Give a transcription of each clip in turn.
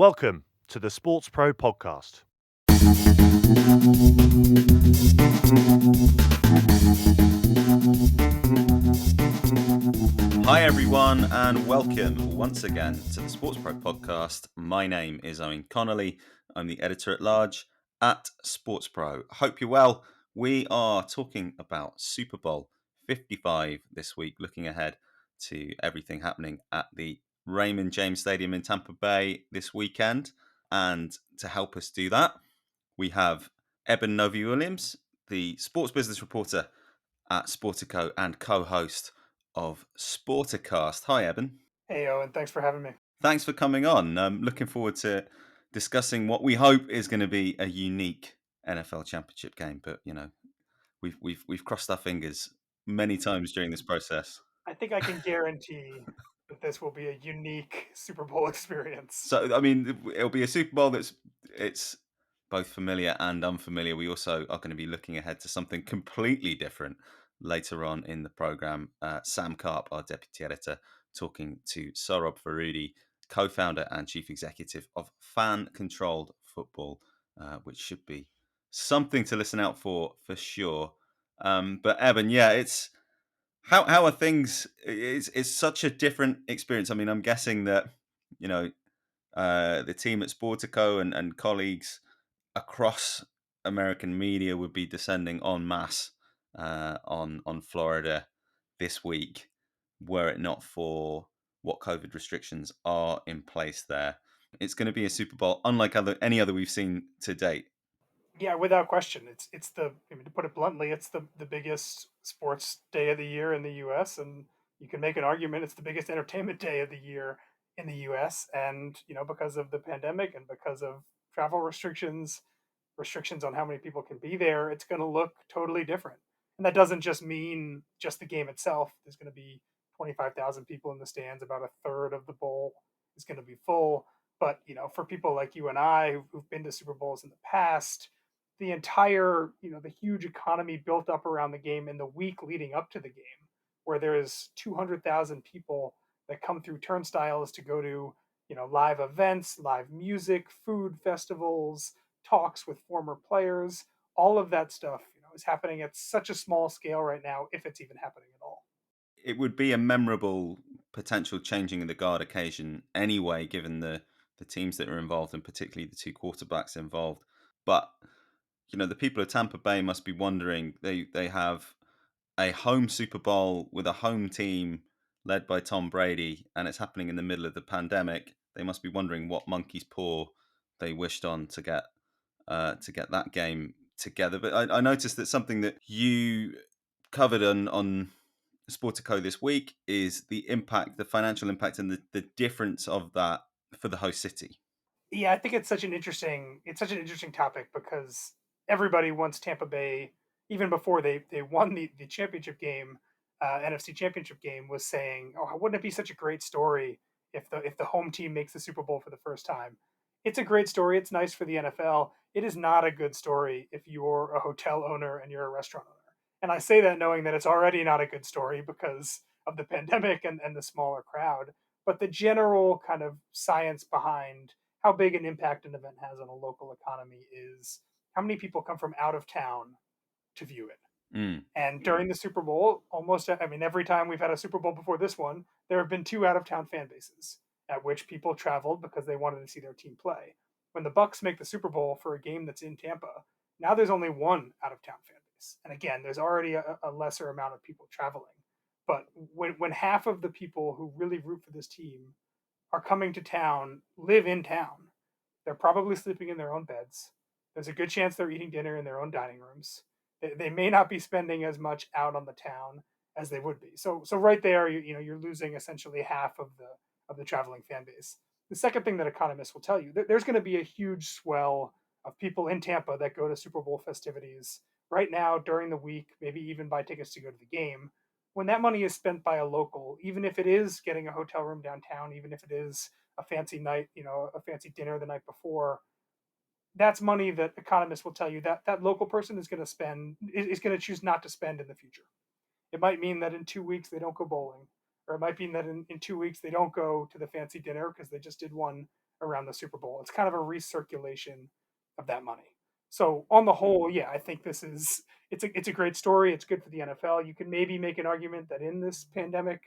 Welcome to the SportsPro Podcast. Hi everyone and welcome once again to the SportsPro Podcast. My name is Eoin Connolly. I'm the editor-at-large at SportsPro. Hope you're well. We are talking about Super Bowl 55 this week, looking ahead to everything happening at the Raymond James Stadium in Tampa Bay this weekend. And to help us do that, we have Eben Novy-Williams, the sports business reporter at Sportico and co-host of Sporticast. Hi, Eben. Hey, Owen. Thanks for having me. Thanks for coming on. Looking forward to discussing what we hope is going to be a unique NFL championship game. But you know, we've crossed our fingers many times during this process. I think I can guarantee that this will be a unique Super Bowl experience. So, I mean, it'll be a Super Bowl it's both familiar and unfamiliar. We also are going to be looking ahead to something completely different later on in the program. Sam Carp, our deputy editor, talking to Sohrob Farudi, co-founder and chief executive of Fan Controlled Football, which should be something to listen out for sure. But Eben, yeah, it's how are things? It's such a different experience. I mean, I'm guessing that you know the team at Sportico and colleagues across American media would be descending en masse on Florida this week, were it not for what COVID restrictions are in place there. It's going to be a Super Bowl unlike any other we've seen to date. Yeah, without question. To put it bluntly, it's the biggest sports day of the year in the U.S. and you can make an argument it's the biggest entertainment day of the year in the U.S. And because of the pandemic and because of travel restrictions on how many people can be there, it's going to look totally different. And that doesn't just mean just the game itself. There's going to be 25,000 people in the stands. About a third of the bowl is going to be full. But for people like you and I who've been to Super Bowls in the past, the entire the huge economy built up around the game in the week leading up to the game, where there is 200,000 people that come through turnstiles to go to live events, live music, food festivals, talks with former players. All of that stuff is happening at such a small scale right now, if it's even happening at all. It would be a memorable potential changing of the guard occasion anyway, given the teams that are involved and particularly the two quarterbacks involved. But the people of Tampa Bay must be wondering. They have a home Super Bowl with a home team led by Tom Brady, and it's happening in the middle of the pandemic. They must be wondering what monkey's paw they wished on to get that game together. But I noticed that something that you covered on Sportico this week is the impact, the financial impact, and the difference of that for the host city. Yeah, I think it's such an interesting topic because everybody wants Tampa Bay, even before they won the championship game, NFC championship game, was saying, "Oh, wouldn't it be such a great story if the home team makes the Super Bowl for the first time?" It's a great story. It's nice for the NFL. It is not a good story if you're a hotel owner and you're a restaurant owner. And I say that knowing that it's already not a good story because of the pandemic and the smaller crowd. But the general kind of science behind how big an impact an event has on a local economy is how many people come from out of town to view it. And during the Super Bowl, every time we've had a Super Bowl before this one, there have been two out of town fan bases at which people traveled because they wanted to see their team play. When the Bucks make the Super Bowl for a game that's in Tampa, now there's only one out of town fan base. And again, there's already a lesser amount of people traveling. But when half of the people who really root for this team are coming to town, live in town, they're probably sleeping in their own beds. There's a good chance they're eating dinner in their own dining rooms. They may not be spending as much out on the town as they would be. So right there, you're losing essentially half of the traveling fan base. The second thing that economists will tell you, there's going to be a huge swell of people in Tampa that go to Super Bowl festivities right now during the week, maybe even buy tickets to go to the game. When that money is spent by a local, even if it is getting a hotel room downtown, even if it is a fancy night, a fancy dinner the night before, that's money that economists will tell you that that local person is going to choose not to spend in the future. It might mean that in 2 weeks they don't go bowling, or it might mean that in 2 weeks they don't go to the fancy dinner because they just did one around the Super Bowl. It's kind of a recirculation of that money. So on the whole, yeah, I think it's a great story. It's good for the NFL. You can maybe make an argument that in this pandemic,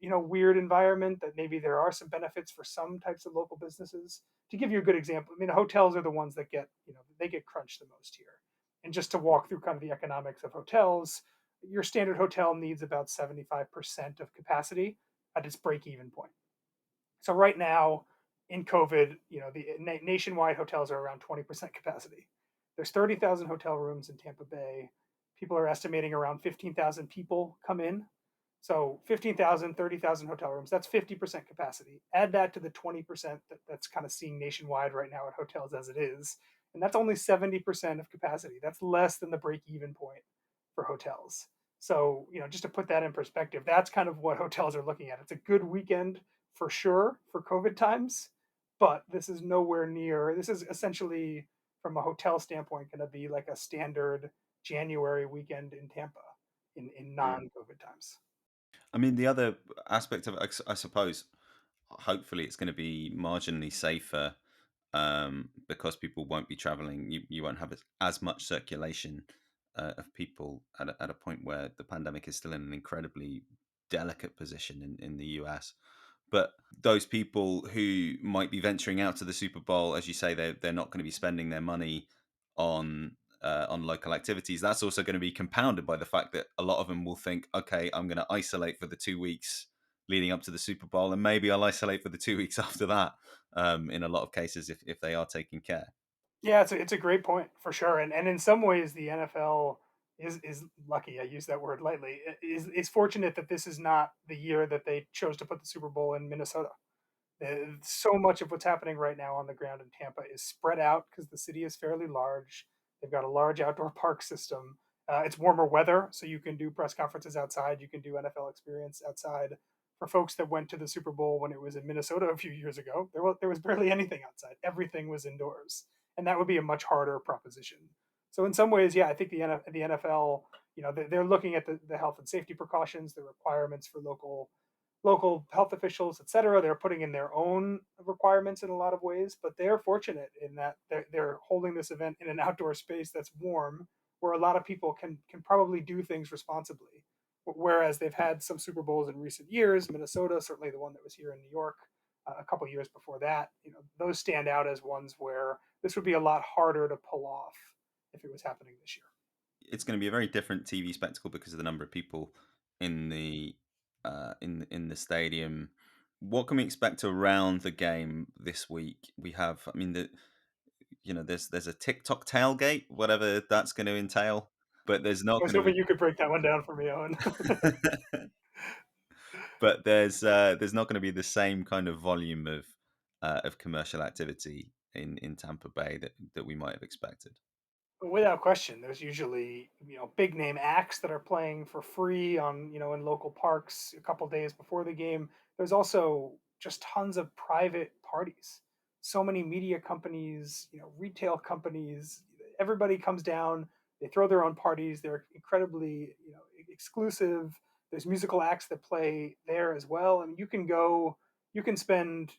weird environment, that maybe there are some benefits for some types of local businesses. To give you a good example, I mean, hotels are the ones that they get crunched the most here. And just to walk through kind of the economics of hotels, your standard hotel needs about 75% of capacity at its break even point. So right now in COVID, the nationwide hotels are around 20% capacity. There's 30,000 hotel rooms in Tampa Bay. People are estimating around 15,000 people come in. So 15,000, 30,000 hotel rooms, that's 50% capacity. Add that to the 20% that's kind of seen nationwide right now at hotels as it is. And that's only 70% of capacity. That's less than the break even point for hotels. So, just to put that in perspective, that's kind of what hotels are looking at. It's a good weekend for sure for COVID times, but this is essentially from a hotel standpoint going to be like a standard January weekend in Tampa in non-COVID times. I mean, the other aspect of it, I suppose, hopefully it's going to be marginally safer because people won't be traveling. You won't have as much circulation of people at a point where the pandemic is still in an incredibly delicate position in the US. But those people who might be venturing out to the Super Bowl, as you say, they're not going to be spending their money on local activities. That's also going to be compounded by the fact that a lot of them will think, okay, I'm going to isolate for the 2 weeks leading up to the Super Bowl, and maybe I'll isolate for the 2 weeks after that. In a lot of cases, if they are taking care. Yeah, it's a great point for sure, and in some ways the NFL is lucky. I use that word lightly. Is fortunate that this is not the year that they chose to put the Super Bowl in Minnesota. So much of what's happening right now on the ground in Tampa is spread out because the city is fairly large. They've got a large outdoor park system. It's warmer weather, so you can do press conferences outside. You can do NFL experience outside. For folks that went to the Super Bowl when it was in Minnesota a few years ago, there was barely anything outside. Everything was indoors, and that would be a much harder proposition. So in some ways, yeah, I think the NFL, they're looking at the health and safety precautions, the requirements for local health officials, et cetera. They're putting in their own requirements in a lot of ways, but they're fortunate in that they're holding this event in an outdoor space that's warm, where a lot of people can probably do things responsibly. Whereas they've had some Super Bowls in recent years, Minnesota, certainly the one that was here in New York, a couple years before that, those stand out as ones where this would be a lot harder to pull off if it was happening this year. It's going to be a very different TV spectacle because of the number of people in the stadium. What can we expect around the game this week? We have, I mean, there's a TikTok tailgate, whatever that's going to entail, but there's not I was going to hoping you could break that one down for me, Owen. be. But there's not going to be the same kind of volume of commercial activity in Tampa Bay that we might have expected. Without question, there's usually big name acts that are playing for free on in local parks a couple days before the game. There's also just tons of private parties. So many media companies, retail companies. Everybody comes down. They throw their own parties. They're incredibly exclusive. There's musical acts that play there as well. I mean, you can go. You can spend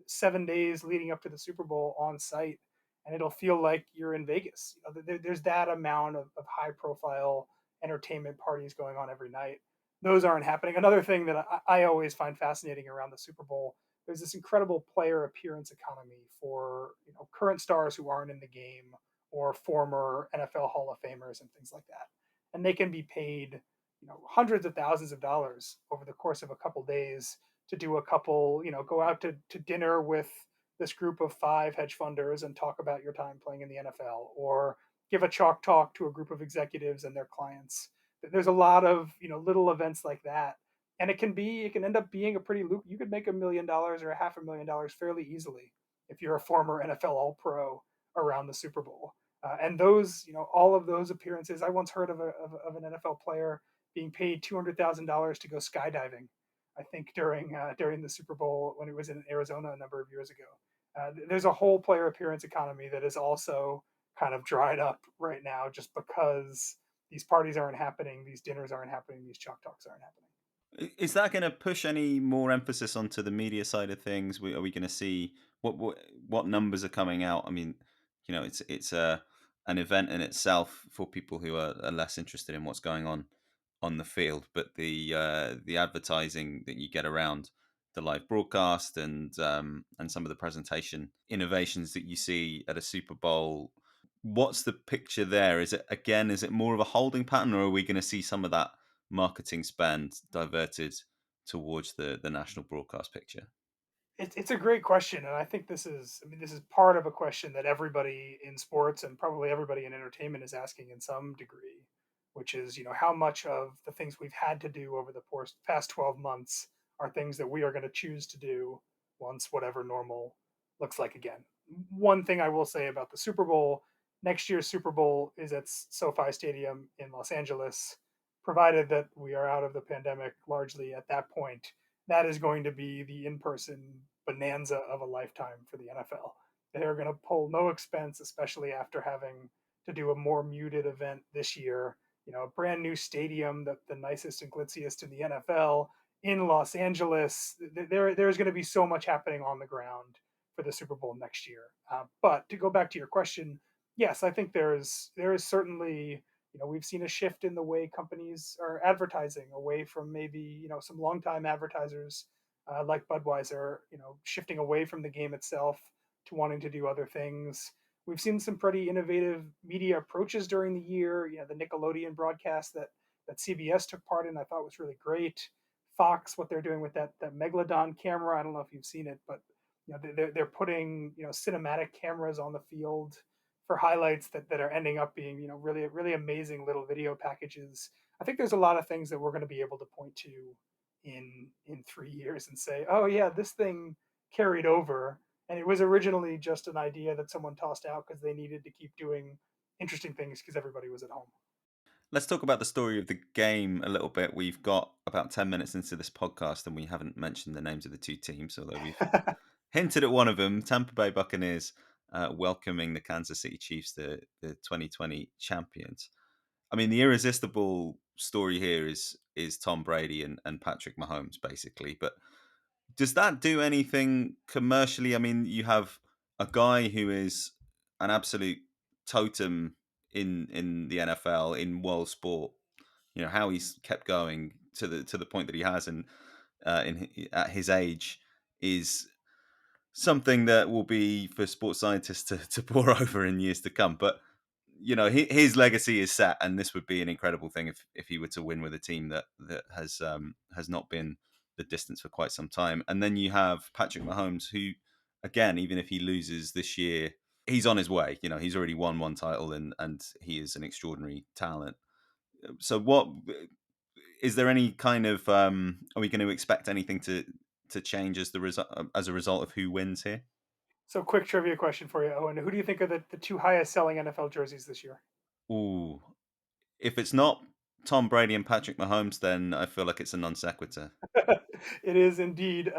7 days leading up to the Super Bowl on site and it'll feel like you're in Vegas. There's that amount of high profile entertainment parties going on every night. Those aren't happening. Another thing that I always find fascinating around the Super Bowl, there's this incredible player appearance economy for current stars who aren't in the game or former NFL Hall of Famers and things like that. And they can be paid hundreds of thousands of dollars over the course of a couple days to do a couple, go out to dinner with this group of 5 hedge funders and talk about your time playing in the NFL, or give a chalk talk to a group of executives and their clients. There's a lot of little events like that, and it can end up being a pretty loop. You could make $1 million or $500,000 fairly easily if you're a former NFL All Pro around the Super Bowl. And those, all of those appearances, I once heard of an NFL player being paid $200,000 to go skydiving. I think during the Super Bowl when it was in Arizona a number of years ago. There's a whole player appearance economy that is also kind of dried up right now just because these parties aren't happening, these dinners aren't happening, these chalk talks aren't happening. Is that going to push any more emphasis onto the media side of things? Are we going to see what numbers are coming out? I mean, it's an event in itself for people who are less interested in what's going on the field, but the advertising that you get around the live broadcast and some of the presentation innovations that you see at a Super Bowl. What's the picture there? Is it more of a holding pattern, or are we going to see some of that marketing spend diverted towards the national broadcast picture? It's a great question, and I think this is part of a question that everybody in sports and probably everybody in entertainment is asking in some degree, which is, how much of the things we've had to do over the past 12 months are things that we are going to choose to do once whatever normal looks like again. One thing I will say about the Super Bowl, next year's Super Bowl is at SoFi Stadium in Los Angeles, provided that we are out of the pandemic largely at that point. That is going to be the in-person bonanza of a lifetime for the NFL. They are going to pull no expense, especially after having to do a more muted event this year. A brand new stadium, the nicest and glitziest in the NFL in Los Angeles. There's going to be so much happening on the ground for the Super Bowl next year. But to go back to your question, yes, I think there is certainly, we've seen a shift in the way companies are advertising away from maybe, some longtime advertisers like Budweiser, shifting away from the game itself to wanting to do other things. We've seen some pretty innovative media approaches during the year. The Nickelodeon broadcast that CBS took part in, I thought was really great. Fox, what they're doing with that Megalodon camera, I don't know if you've seen it, but they're putting cinematic cameras on the field for highlights that are ending up being really really amazing little video packages. I think there's a lot of things that we're going to be able to point to in 3 years and say, oh yeah, this thing carried over, and it was originally just an idea that someone tossed out because they needed to keep doing interesting things because everybody was at home. Let's talk about the story of the game a little bit. We've got about 10 minutes into this podcast and we haven't mentioned the names of the two teams, although we've hinted at one of them. Tampa Bay Buccaneers welcoming the Kansas City Chiefs, the 2020 champions. I mean, the irresistible story here is Tom Brady and Patrick Mahomes, basically. But does that do anything commercially? I mean, you have a guy who is an absolute totem in the NFL, in world sport. How he's kept going to the point that he has, and at his age, is something that will be for sports scientists to pore over in years to come. But his legacy is set, and this would be an incredible thing if he were to win with a team that has not been the distance for quite some time. And then you have Patrick Mahomes, who, again, even if he loses this year, he's on his way. He's already won one title, and he is an extraordinary talent. So, what is there any kind of? Are we going to expect anything to change as a result of who wins here? So, quick trivia question for you, Owen. Who do you think are the two highest selling NFL jerseys this year? Ooh, if it's not Tom Brady and Patrick Mahomes, then I feel like it's a non sequitur. It is indeed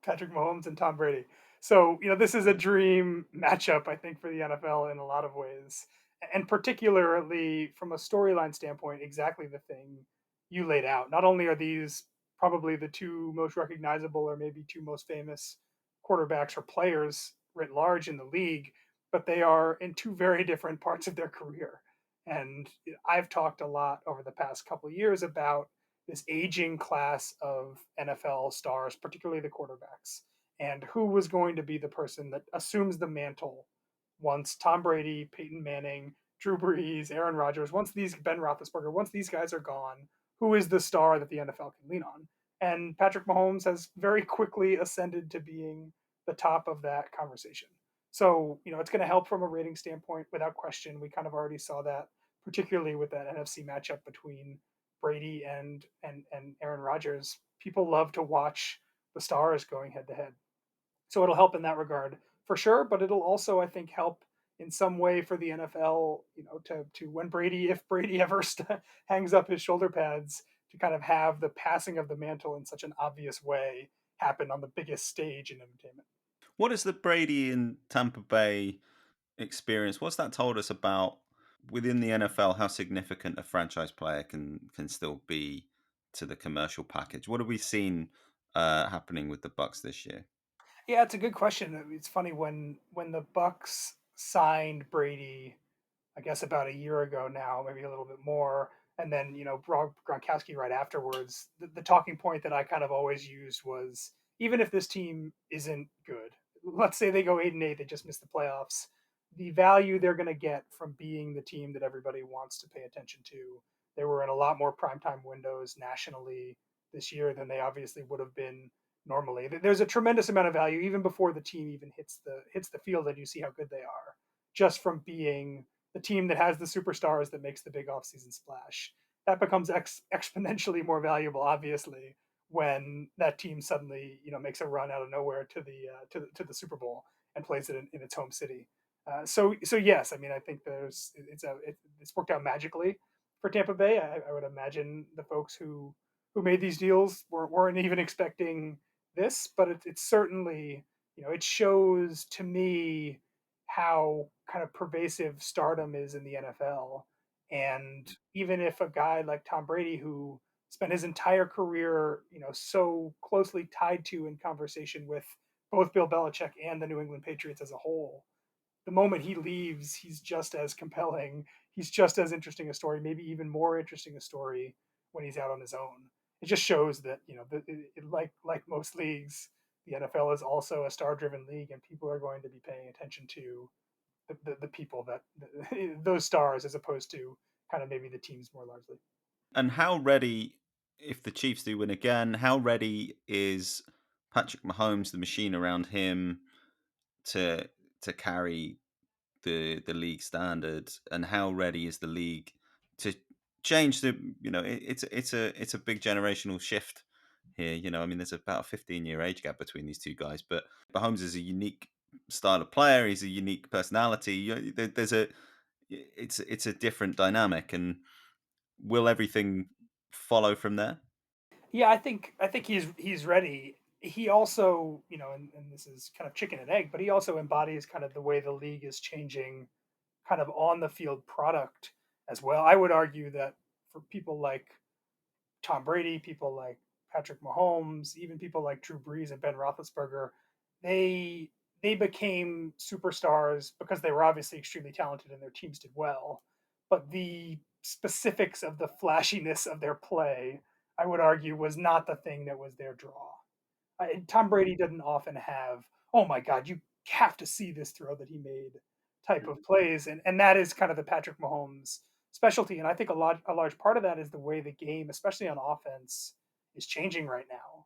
Patrick Mahomes and Tom Brady. So, this is a dream matchup, I think, for the NFL in a lot of ways. And particularly from a storyline standpoint, exactly the thing you laid out. Not only are these probably the two most recognizable or maybe two most famous quarterbacks or players writ large in the league, but they are in two very different parts of their career. And I've talked a lot over the past couple of years about this aging class of NFL stars, particularly the quarterbacks, and who was going to be the person that assumes the mantle once Tom Brady, Peyton Manning, Drew Brees, Aaron Rodgers, Ben Roethlisberger, once these guys are gone, who is the star that the NFL can lean on? And Patrick Mahomes has very quickly ascended to being the top of that conversation. So, it's going to help from a rating standpoint without question. We kind of already saw that, particularly with that NFC matchup between Brady and Aaron Rodgers. People love to watch the stars going head to head. So it'll help in that regard for sure, but it'll also, I think, help in some way for the NFL, to when if Brady ever hangs up his shoulder pads, to kind of have the passing of the mantle in such an obvious way happen on the biggest stage in entertainment. What is the Brady and Tampa Bay experience? What's that told us about within the NFL how significant a franchise player can still be to the commercial package? What have we seen happening with the Bucks this year? Yeah, it's a good question. It's funny when the Bucks signed Brady, I guess about a year ago now, maybe a little bit more, and then Gronkowski right afterwards. The talking point that I kind of always used was even if this team isn't good, let's say they go 8-8, they just miss the playoffs. The value they're going to get from being the team that everybody wants to pay attention to. They were in a lot more primetime windows nationally this year than they obviously would have been normally. There's a tremendous amount of value even before the team even hits the field, and you see how good they are just from being the team that has the superstars that makes the big offseason splash. That becomes exponentially more valuable, obviously, when that team suddenly makes a run out of nowhere to the Super Bowl and plays it in its home city. So yes, I mean I think it's worked out magically for Tampa Bay. I would imagine the folks who made these deals weren't even expecting this, but it's certainly it shows to me how kind of pervasive stardom is in the NFL. And even if a guy like Tom Brady, who spent his entire career, so closely tied to in conversation with both Bill Belichick and the New England Patriots as a whole, the moment he leaves, he's just as compelling. He's just as interesting a story, maybe even more interesting a story when he's out on his own. It just shows that like most leagues, the NFL is also a star-driven league, and people are going to be paying attention to the people that those stars as opposed to kind of maybe the teams more largely. And how ready, if the Chiefs do win again, how ready is Patrick Mahomes, the machine around him, to carry the league standard, and how ready is the league to change the it's a big generational shift here. I mean, there's about a 15-year age gap between these two guys, but Mahomes is a unique style of player. He's a unique personality. There's a it's a different dynamic, and will everything follow from there? Yeah, I think he's ready. He also, and this is kind of chicken and egg, but he also embodies kind of the way the league is changing kind of on the field product as well. I would argue that for people like Tom Brady, people like Patrick Mahomes, even people like Drew Brees and Ben Roethlisberger, they they became superstars because they were obviously extremely talented and their teams did well. But the specifics of the flashiness of their play, I would argue, was not the thing that was their draw. Tom Brady didn't often have, oh my God, you have to see this throw that he made type of plays. And that is kind of the Patrick Mahomes specialty. And I think a large part of that is the way the game, especially on offense, is changing right now.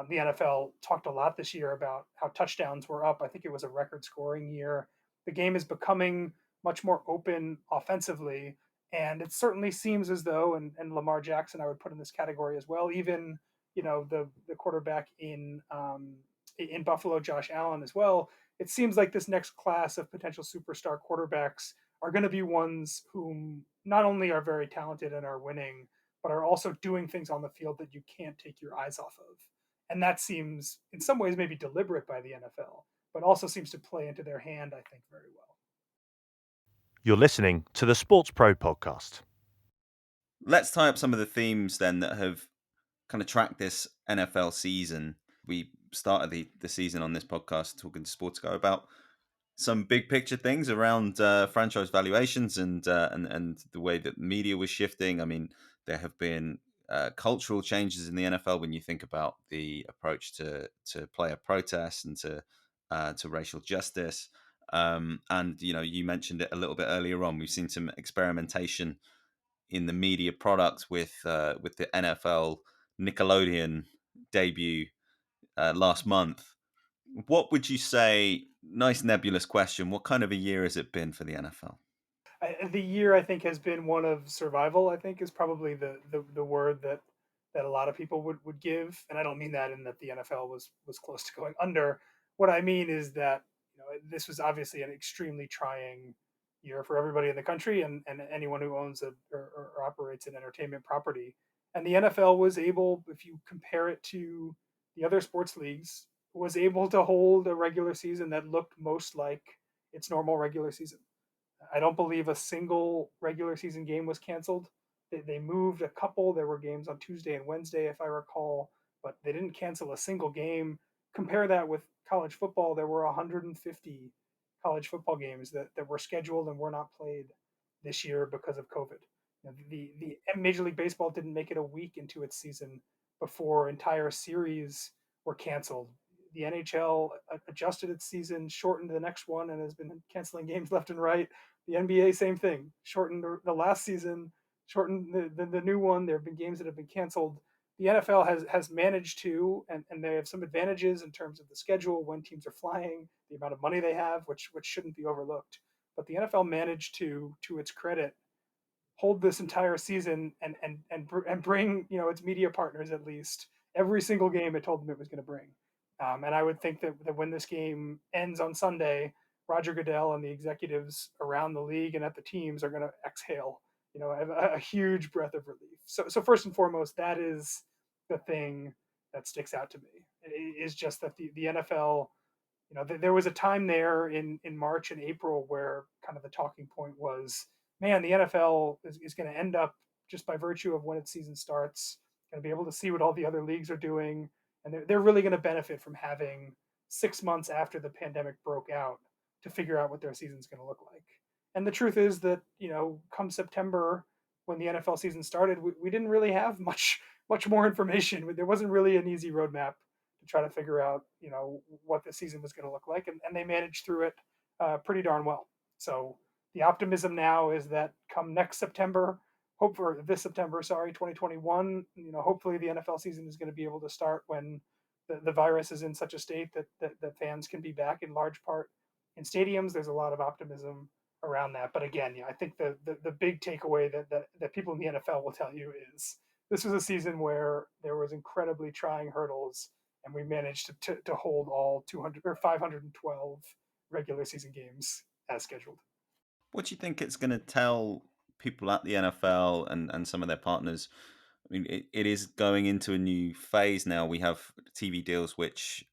The NFL talked a lot this year about how touchdowns were up. I think it was a record scoring year. The game is becoming much more open offensively. And it certainly seems as though, and Lamar Jackson, I would put in this category as well, even the quarterback in Buffalo, Josh Allen as well. It seems like this next class of potential superstar quarterbacks are going to be ones whom not only are very talented and are winning, but are also doing things on the field that you can't take your eyes off of. And that seems, in some ways, maybe deliberate by the NFL, but also seems to play into their hand, I think, very well. You're listening to the SportsPro Podcast. Let's tie up some of the themes then that have kind of tracked this NFL season. We started the season on this podcast talking to Sportico about some big picture things around franchise valuations and the way that media was shifting. I mean, there have been cultural changes in the NFL when you think about the approach to player protests and to racial justice. And you mentioned it a little bit earlier on. We've seen some experimentation in the media product with the NFL Nickelodeon debut last month. What would you say? Nice nebulous question. What kind of a year has it been for the NFL? The year I think has been one of survival. I think is probably the word that a lot of people would give, and I don't mean that in that the NFL was close to going under. What I mean is that this was obviously an extremely trying year for everybody in the country and anyone who owns or operates an entertainment property. And the NFL was able, if you compare it to the other sports leagues, was able to hold a regular season that looked most like its normal regular season. I don't believe a single regular season game was canceled. They moved a couple. There were games on Tuesday and Wednesday, if I recall, but they didn't cancel a single game. Compare that with college football. There were 150 college football games that were scheduled and were not played this year because of COVID. The Major League Baseball didn't make it a week into its season before entire series were canceled. The NHL adjusted its season, shortened the next one, and has been canceling games left and right. The NBA, same thing, shortened the last season, shortened the new one. There have been games that have been canceled. The NFL has managed to, and they have some advantages in terms of the schedule, when teams are flying, the amount of money they have, which shouldn't be overlooked. But the NFL managed to its credit, hold this entire season and bring its media partners, at least every single game it told them it was going to bring. And I would think that when this game ends on Sunday, Roger Goodell and the executives around the league and at the teams are going to exhale, a huge breath of relief. So first and foremost, that is the thing that sticks out to me, is just that the NFL, there was a time there in March and April where kind of the talking point was, man, the NFL is going to end up, just by virtue of when its season starts, going to be able to see what all the other leagues are doing. And they're really going to benefit from having 6 months after the pandemic broke out to figure out what their season's going to look like. And the truth is that, come September, when the NFL season started, we didn't really have much more information. There wasn't really an easy roadmap to try to figure out, what the season was going to look like, and they managed through it pretty darn well. So the optimism now is that come next September, hope for this September, sorry, 2021, hopefully the NFL season is going to be able to start when the virus is in such a state that fans can be back in large part in stadiums. There's a lot of optimism around that. But again, I think the big takeaway that people in the NFL will tell you is this was a season where there was incredibly trying hurdles, and we managed to hold all 200 or 512 regular season games as scheduled. What do you think it's going to tell people at the NFL and some of their partners? I mean, it is going into a new phase now. We have TV deals which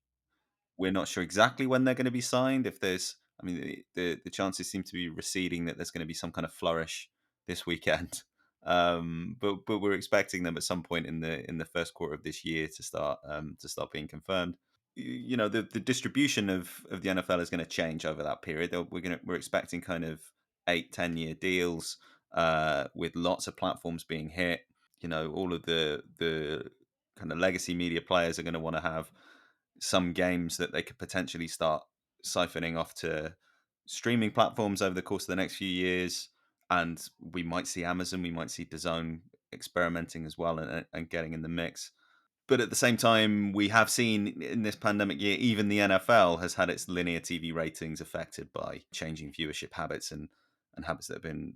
we're not sure exactly when they're going to be signed. If there's, I mean, the chances seem to be receding that there's going to be some kind of flourish this weekend. But we're expecting them at some point in the first quarter of this year to start being confirmed. The distribution of the NFL is going to change over that period. We're expecting kind of 8-10 year deals with lots of platforms being hit. All of the kind of legacy media players are going to want to have some games that they could potentially start siphoning off to streaming platforms over the course of the next few years. And we might see Amazon, we might see DAZN experimenting as well and getting in the mix. But at the same time, we have seen in this pandemic year, even the NFL has had its linear TV ratings affected by changing viewership habits and habits that have been,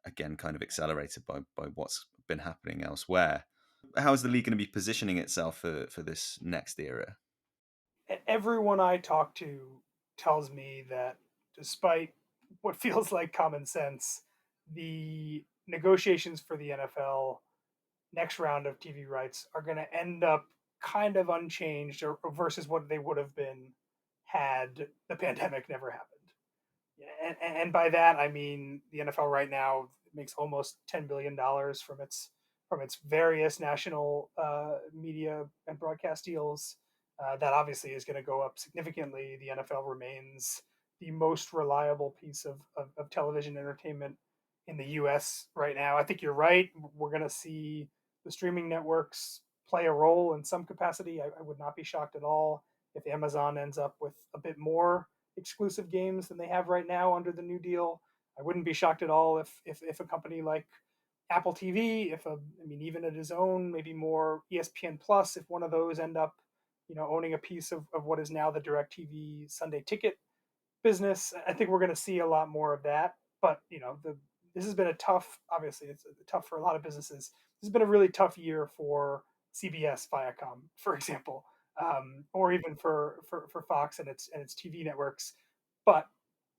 again, kind of accelerated by what's been happening elsewhere. How is the league going to be positioning itself for this next era? Everyone I talk to tells me that despite what feels like common sense, the negotiations for the NFL next round of TV rights are going to end up kind of unchanged or versus what they would have been had the pandemic never happened. And by that I mean the NFL right now makes almost $10 billion from its various national media and broadcast deals. That obviously is going to go up significantly. The NFL remains the most reliable piece of television entertainment in the U.S. right now. I think you're right. We're going to see the streaming networks play a role in some capacity. I would not be shocked at all if Amazon ends up with a bit more exclusive games than they have right now under the new deal. I wouldn't be shocked at all if a company like Apple TV, even a DAZN, maybe more ESPN Plus, if one of those end up, owning a piece of what is now the DirecTV Sunday Ticket business. I think we're going to see a lot more of that. But this has been a tough. Obviously, it's tough for a lot of businesses. This has been a really tough year for CBS, Viacom, for example, or even for Fox and its TV networks. But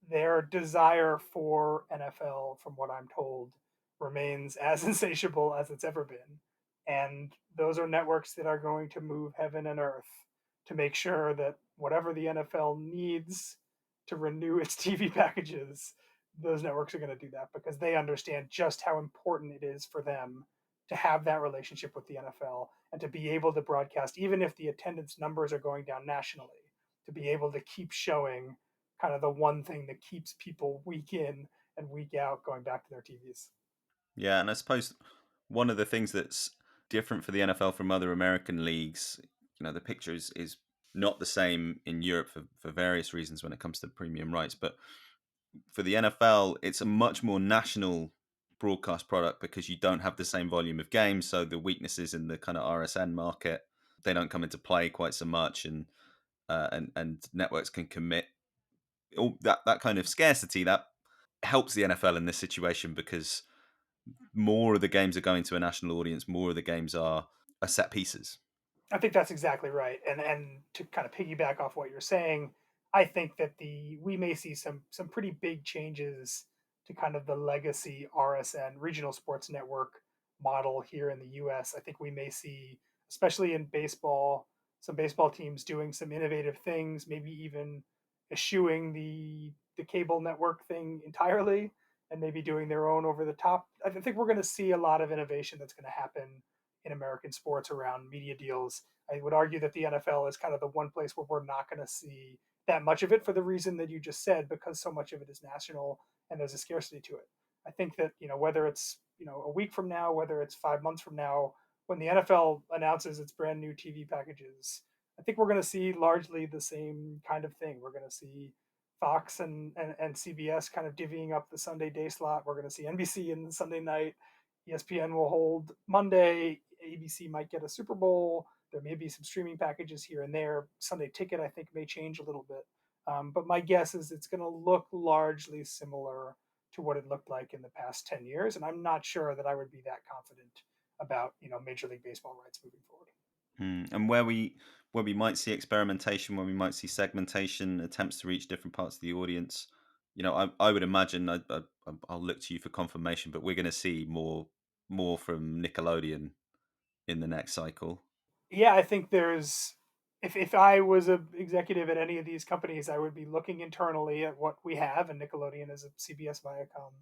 their desire for NFL, from what I'm told, remains as insatiable as it's ever been. And those are networks that are going to move heaven and earth to make sure that whatever the NFL needs to renew its TV packages, those networks are going to do that because they understand just how important it is for them to have that relationship with the NFL and to be able to broadcast, even if the attendance numbers are going down nationally, to be able to keep showing kind of the one thing that keeps people week in and week out going back to their TVs. Yeah, and I suppose one of the things that's different for the NFL from other American leagues, the picture is not the same in Europe for various reasons when it comes to premium rights. But for the NFL, it's a much more national broadcast product because you don't have the same volume of games. So the weaknesses in the kind of RSN market, they don't come into play quite so much, and networks can commit all that kind of scarcity that helps the NFL in this situation because more of the games are going to a national audience, more of the games are set pieces. I think that's exactly right. And to kind of piggyback off what you're saying, I think that we may see some pretty big changes to kind of the legacy RSN regional sports network model here in the US. I think we may see, especially in baseball, some baseball teams doing some innovative things, maybe even eschewing the cable network thing entirely and maybe doing their own over the top. I think we're going to see a lot of innovation that's going to happen in American sports around media deals. I would argue that the NFL is kind of the one place where we're not going to see that much of it for the reason that you just said, because so much of it is national and there's a scarcity to it. I think that, whether it's, a week from now, whether it's 5 months from now, when the NFL announces its brand new TV packages, I think we're going to see largely the same kind of thing. We're going to see Fox and CBS kind of divvying up the Sunday day slot. We're going to see NBC in the Sunday night. ESPN will hold Monday. ABC might get a Super Bowl. There may be some streaming packages here and there. Sunday Ticket, I think, may change a little bit. But my guess is it's going to look largely similar to what it looked like in the past 10 years. And I'm not sure that I would be that confident about, Major League Baseball rights moving forward. And where we might see experimentation, where we might see segmentation, attempts to reach different parts of the audience, I would imagine I'll look to you for confirmation, but we're going to see more from Nickelodeon in the next cycle. Yeah, I think if I was an executive at any of these companies, I would be looking internally at what we have, and Nickelodeon is a CBS Viacom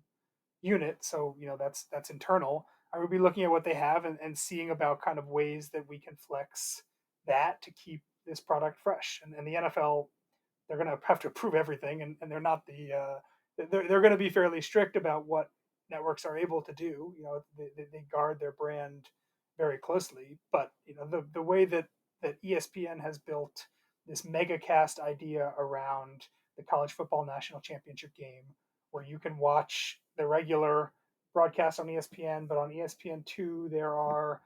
unit, so that's internal. I would be looking at what they have and seeing about kind of ways that we can flex that to keep this product fresh. And the NFL, they're going to have to approve everything, and they're not they're going to be fairly strict about what networks are able to do. They guard their brand very closely, but the way that ESPN has built this mega cast idea around the college football national championship game, where you can watch the regular broadcast on ESPN, but on ESPN2 there are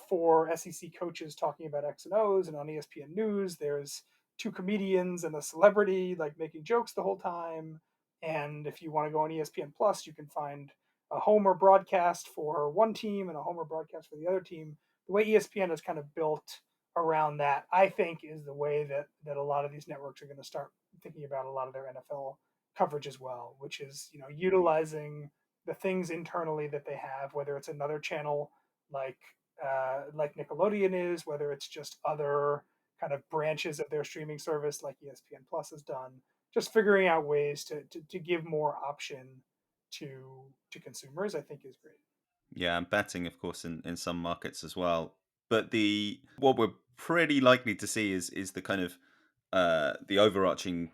4 SEC coaches talking about X and O's, and on ESPN News there's 2 comedians and a celebrity like making jokes the whole time. And if you want to go on ESPN Plus, you can find a Homer broadcast for one team and a Homer broadcast for the other team. The way ESPN is kind of built around that, I think, is the way that a lot of these networks are going to start thinking about a lot of their NFL coverage as well, which is utilizing the things internally that they have, whether it's another channel like Nickelodeon is, whether it's just other kind of branches of their streaming service like ESPN Plus has done, just figuring out ways to give more option to consumers, I think is great. Yeah, and betting, of course, in some markets as well. But what we're pretty likely to see is the kind of the overarching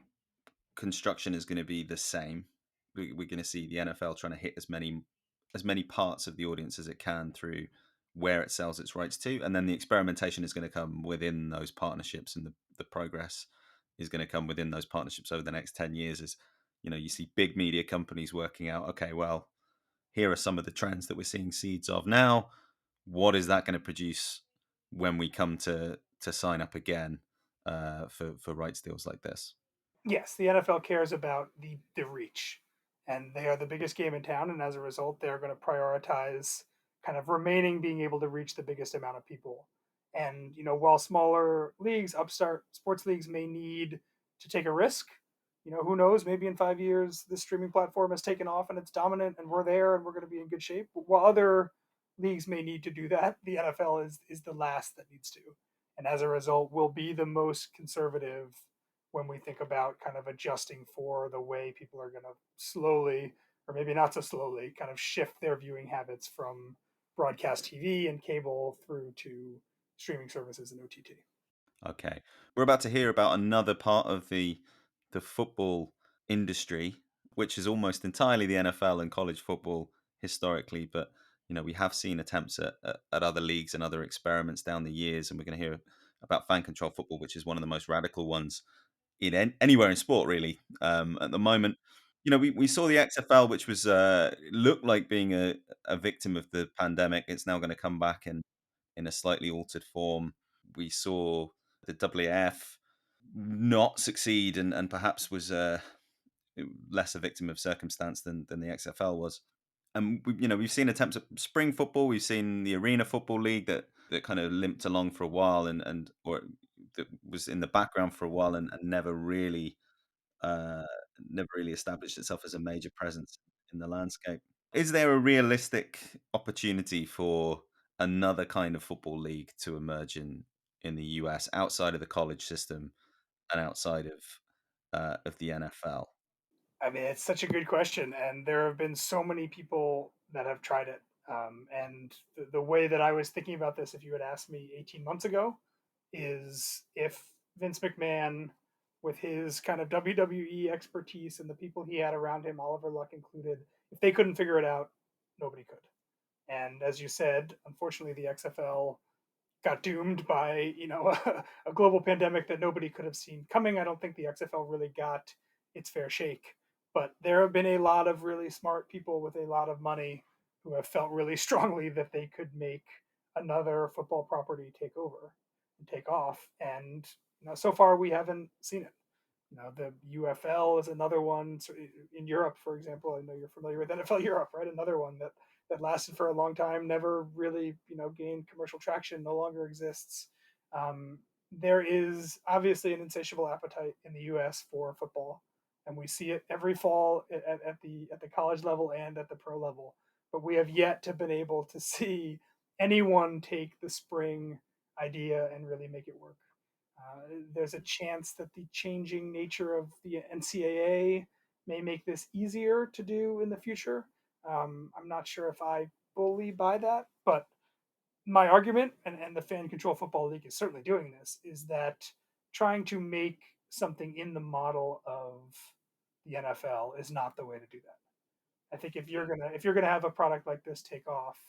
construction is going to be the same. We're going to see the NFL trying to hit as many parts of the audience as it can through where it sells its rights to, and then the experimentation is going to come within those partnerships, and the progress is going to come within those partnerships over the next 10 years. As you see big media companies working out, okay, well, here are some of the trends that we're seeing seeds of now. What is that going to produce when we come to sign up again for rights deals like this? Yes, the NFL cares about the reach, and they are the biggest game in town, and as a result, they're going to prioritize kind of remaining being able to reach the biggest amount of people. And while smaller leagues, upstart sports leagues, may need to take a risk, who knows? Maybe in 5 years, this streaming platform has taken off and it's dominant, and we're there, and we're going to be in good shape. While other leagues may need to do that, the NFL is the last that needs to, and as a result, will be the most conservative when we think about kind of adjusting for the way people are going to slowly, or maybe not so slowly, kind of shift their viewing habits from broadcast TV and cable through to streaming services and OTT. Okay. We're about to hear about another part of the football industry, which is almost entirely the NFL and college football historically, but we have seen attempts at other leagues and other experiments down the years, and we're going to hear about fan control football, which is one of the most radical ones in anywhere in sport, really. At the moment, we saw the XFL, which was looked like being a victim of the pandemic. It's now going to come back in a slightly altered form. We saw the AAF not succeed and perhaps was less a victim of circumstance than the XFL was. And we've seen attempts at spring football. We've seen the Arena Football League that kind of limped along for a while and or that was in the background for a while and uh, never really established itself as a major presence in the landscape. Is there a realistic opportunity for another kind of football league to emerge in the US outside of the college system and outside of the NFL? I mean, it's such a good question, and there have been so many people that have tried it. And the way that I was thinking about this, if you had asked me 18 months ago, is if Vince McMahon, with his kind of WWE expertise and the people he had around him, Oliver Luck included, if they couldn't figure it out, nobody could. And as you said, unfortunately, the XFL got doomed by a global pandemic that nobody could have seen coming. I don't think the XFL really got its fair shake, but there have been a lot of really smart people with a lot of money who have felt really strongly that they could make another football property take over and take off. And so far we haven't seen it. The UFL is another one in Europe, for example. I know you're familiar with NFL Europe, right? Another one that lasted for a long time, never really, gained commercial traction, no longer exists. There is obviously an insatiable appetite in the U.S. for football, and we see it every fall at the college level and at the pro level. But we have yet to been able to see anyone take the spring idea and really make it work. There's a chance that the changing nature of the NCAA may make this easier to do in the future. I'm not sure if I fully buy that, but my argument, and the Fan Control Football League is certainly doing this, is that trying to make something in the model of the NFL is not the way to do that. I think if you're gonna have a product like this take off,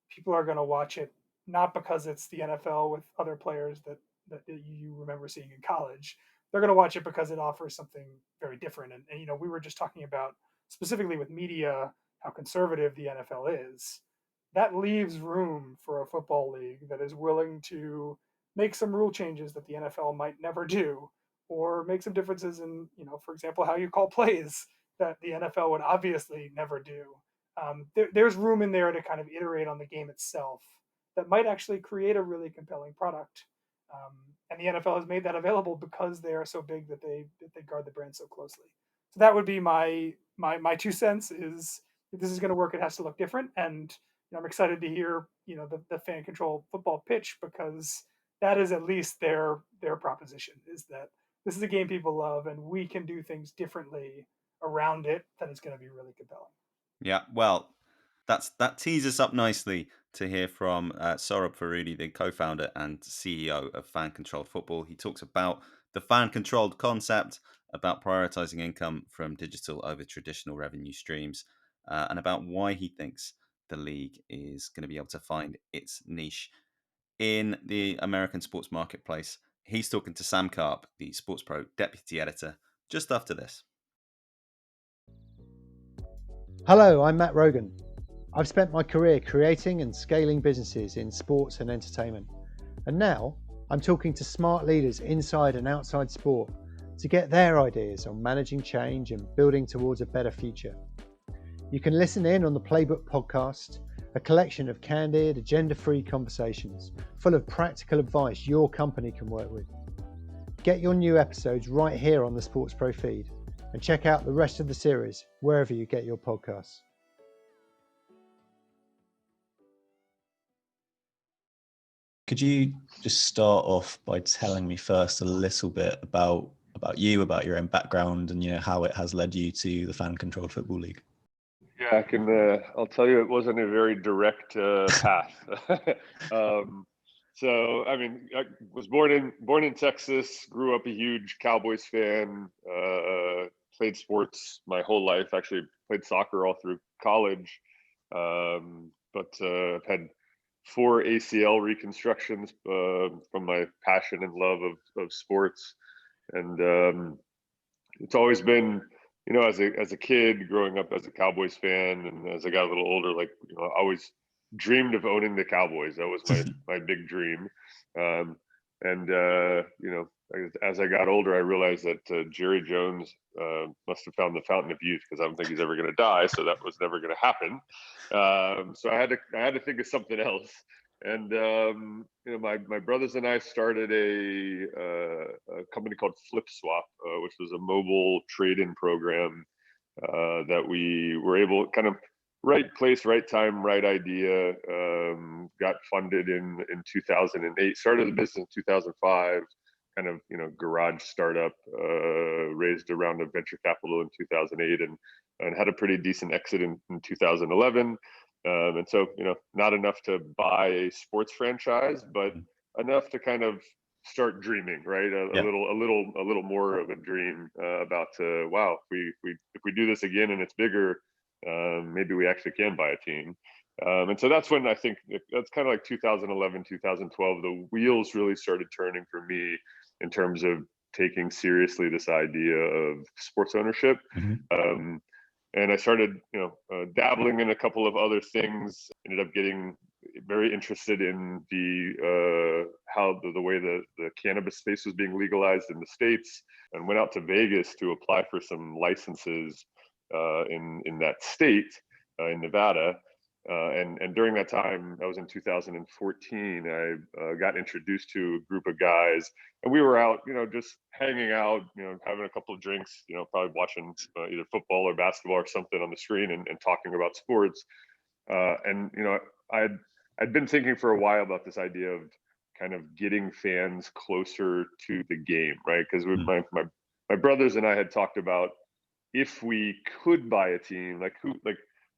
people are gonna watch it not because it's the NFL with other players that you remember seeing in college. They're gonna watch it because it offers something very different. And we were just talking about specifically with media how conservative the NFL is. That leaves room for a football league that is willing to make some rule changes that the NFL might never do, or make some differences in, for example, how you call plays that the NFL would obviously never do. There's room in there to kind of iterate on the game itself that might actually create a really compelling product. And the NFL has made that available because they are so big that they guard the brand so closely. So that would be my 2 cents. Is if this is going to work, it has to look different. And I'm excited to hear the fan control football pitch, because that is at least their proposition, is that this is a game people love, and we can do things differently around it that is going to be really compelling. Yeah, well, that tees us up nicely to hear from Sohrob Farudi, the co-founder and CEO of Fan Controlled Football. He talks about the fan-controlled concept, about prioritizing income from digital over traditional revenue streams, and about why he thinks the league is going to be able to find its niche in the American sports marketplace. He's talking to Sam Carp, the SportsPro deputy editor, just after this. Hello, I'm Matt Rogan. I've spent my career creating and scaling businesses in sports and entertainment. And now I'm talking to smart leaders inside and outside sport to get their ideas on managing change and building towards a better future. You can listen in on the Playbook podcast, a collection of candid, agenda-free conversations full of practical advice your company can work with. Get your new episodes right here on the SportsPro feed, and check out the rest of the series wherever you get your podcasts. Could you just start off by telling me first a little bit about about you, about your own background, and how it has led you to the fan-controlled football league. Yeah, I can. I'll tell you, it wasn't a very direct path. So, I mean, I was born in Texas, grew up a huge Cowboys fan, played sports my whole life. Actually, played soccer all through college, but I've had 4 ACL reconstructions from my passion and love of sports, and it's always been, as a kid growing up as a Cowboys fan, and as I got a little older, I always dreamed of owning the Cowboys. That was my big dream. As I got older, I realized that Jerry Jones must have found the fountain of youth, because I don't think he's ever going to die. So that was never going to happen. So I had to think of something else. And my brothers and I started a company called Flip Swap, which was a mobile trade-in program that we were able, kind of right place, right time, right idea. Got funded in 2008. Started the business in 2005. Kind of garage startup. Raised a round of venture capital in 2008, and had a pretty decent exit in 2011. And so, not enough to buy a sports franchise, but enough to kind of start dreaming, right? A little more of a dream about, wow, if we do this again and it's bigger, maybe we actually can buy a team. And so that's when I think that's kind of like 2011, 2012, the wheels really started turning for me in terms of taking seriously this idea of sports ownership. Mm-hmm. And I started, dabbling in a couple of other things. Ended up getting very interested in how the way the cannabis space was being legalized in the States, and went out to Vegas to apply for some licenses in that state, in Nevada. And during that time, that was in 2014, I got introduced to a group of guys, and we were out, just hanging out, having a couple of drinks, probably watching either football or basketball or something on the screen, and talking about sports. I'd been thinking for a while about this idea of kind of getting fans closer to the game, right? Because my brothers and I had talked about, if we could buy a team,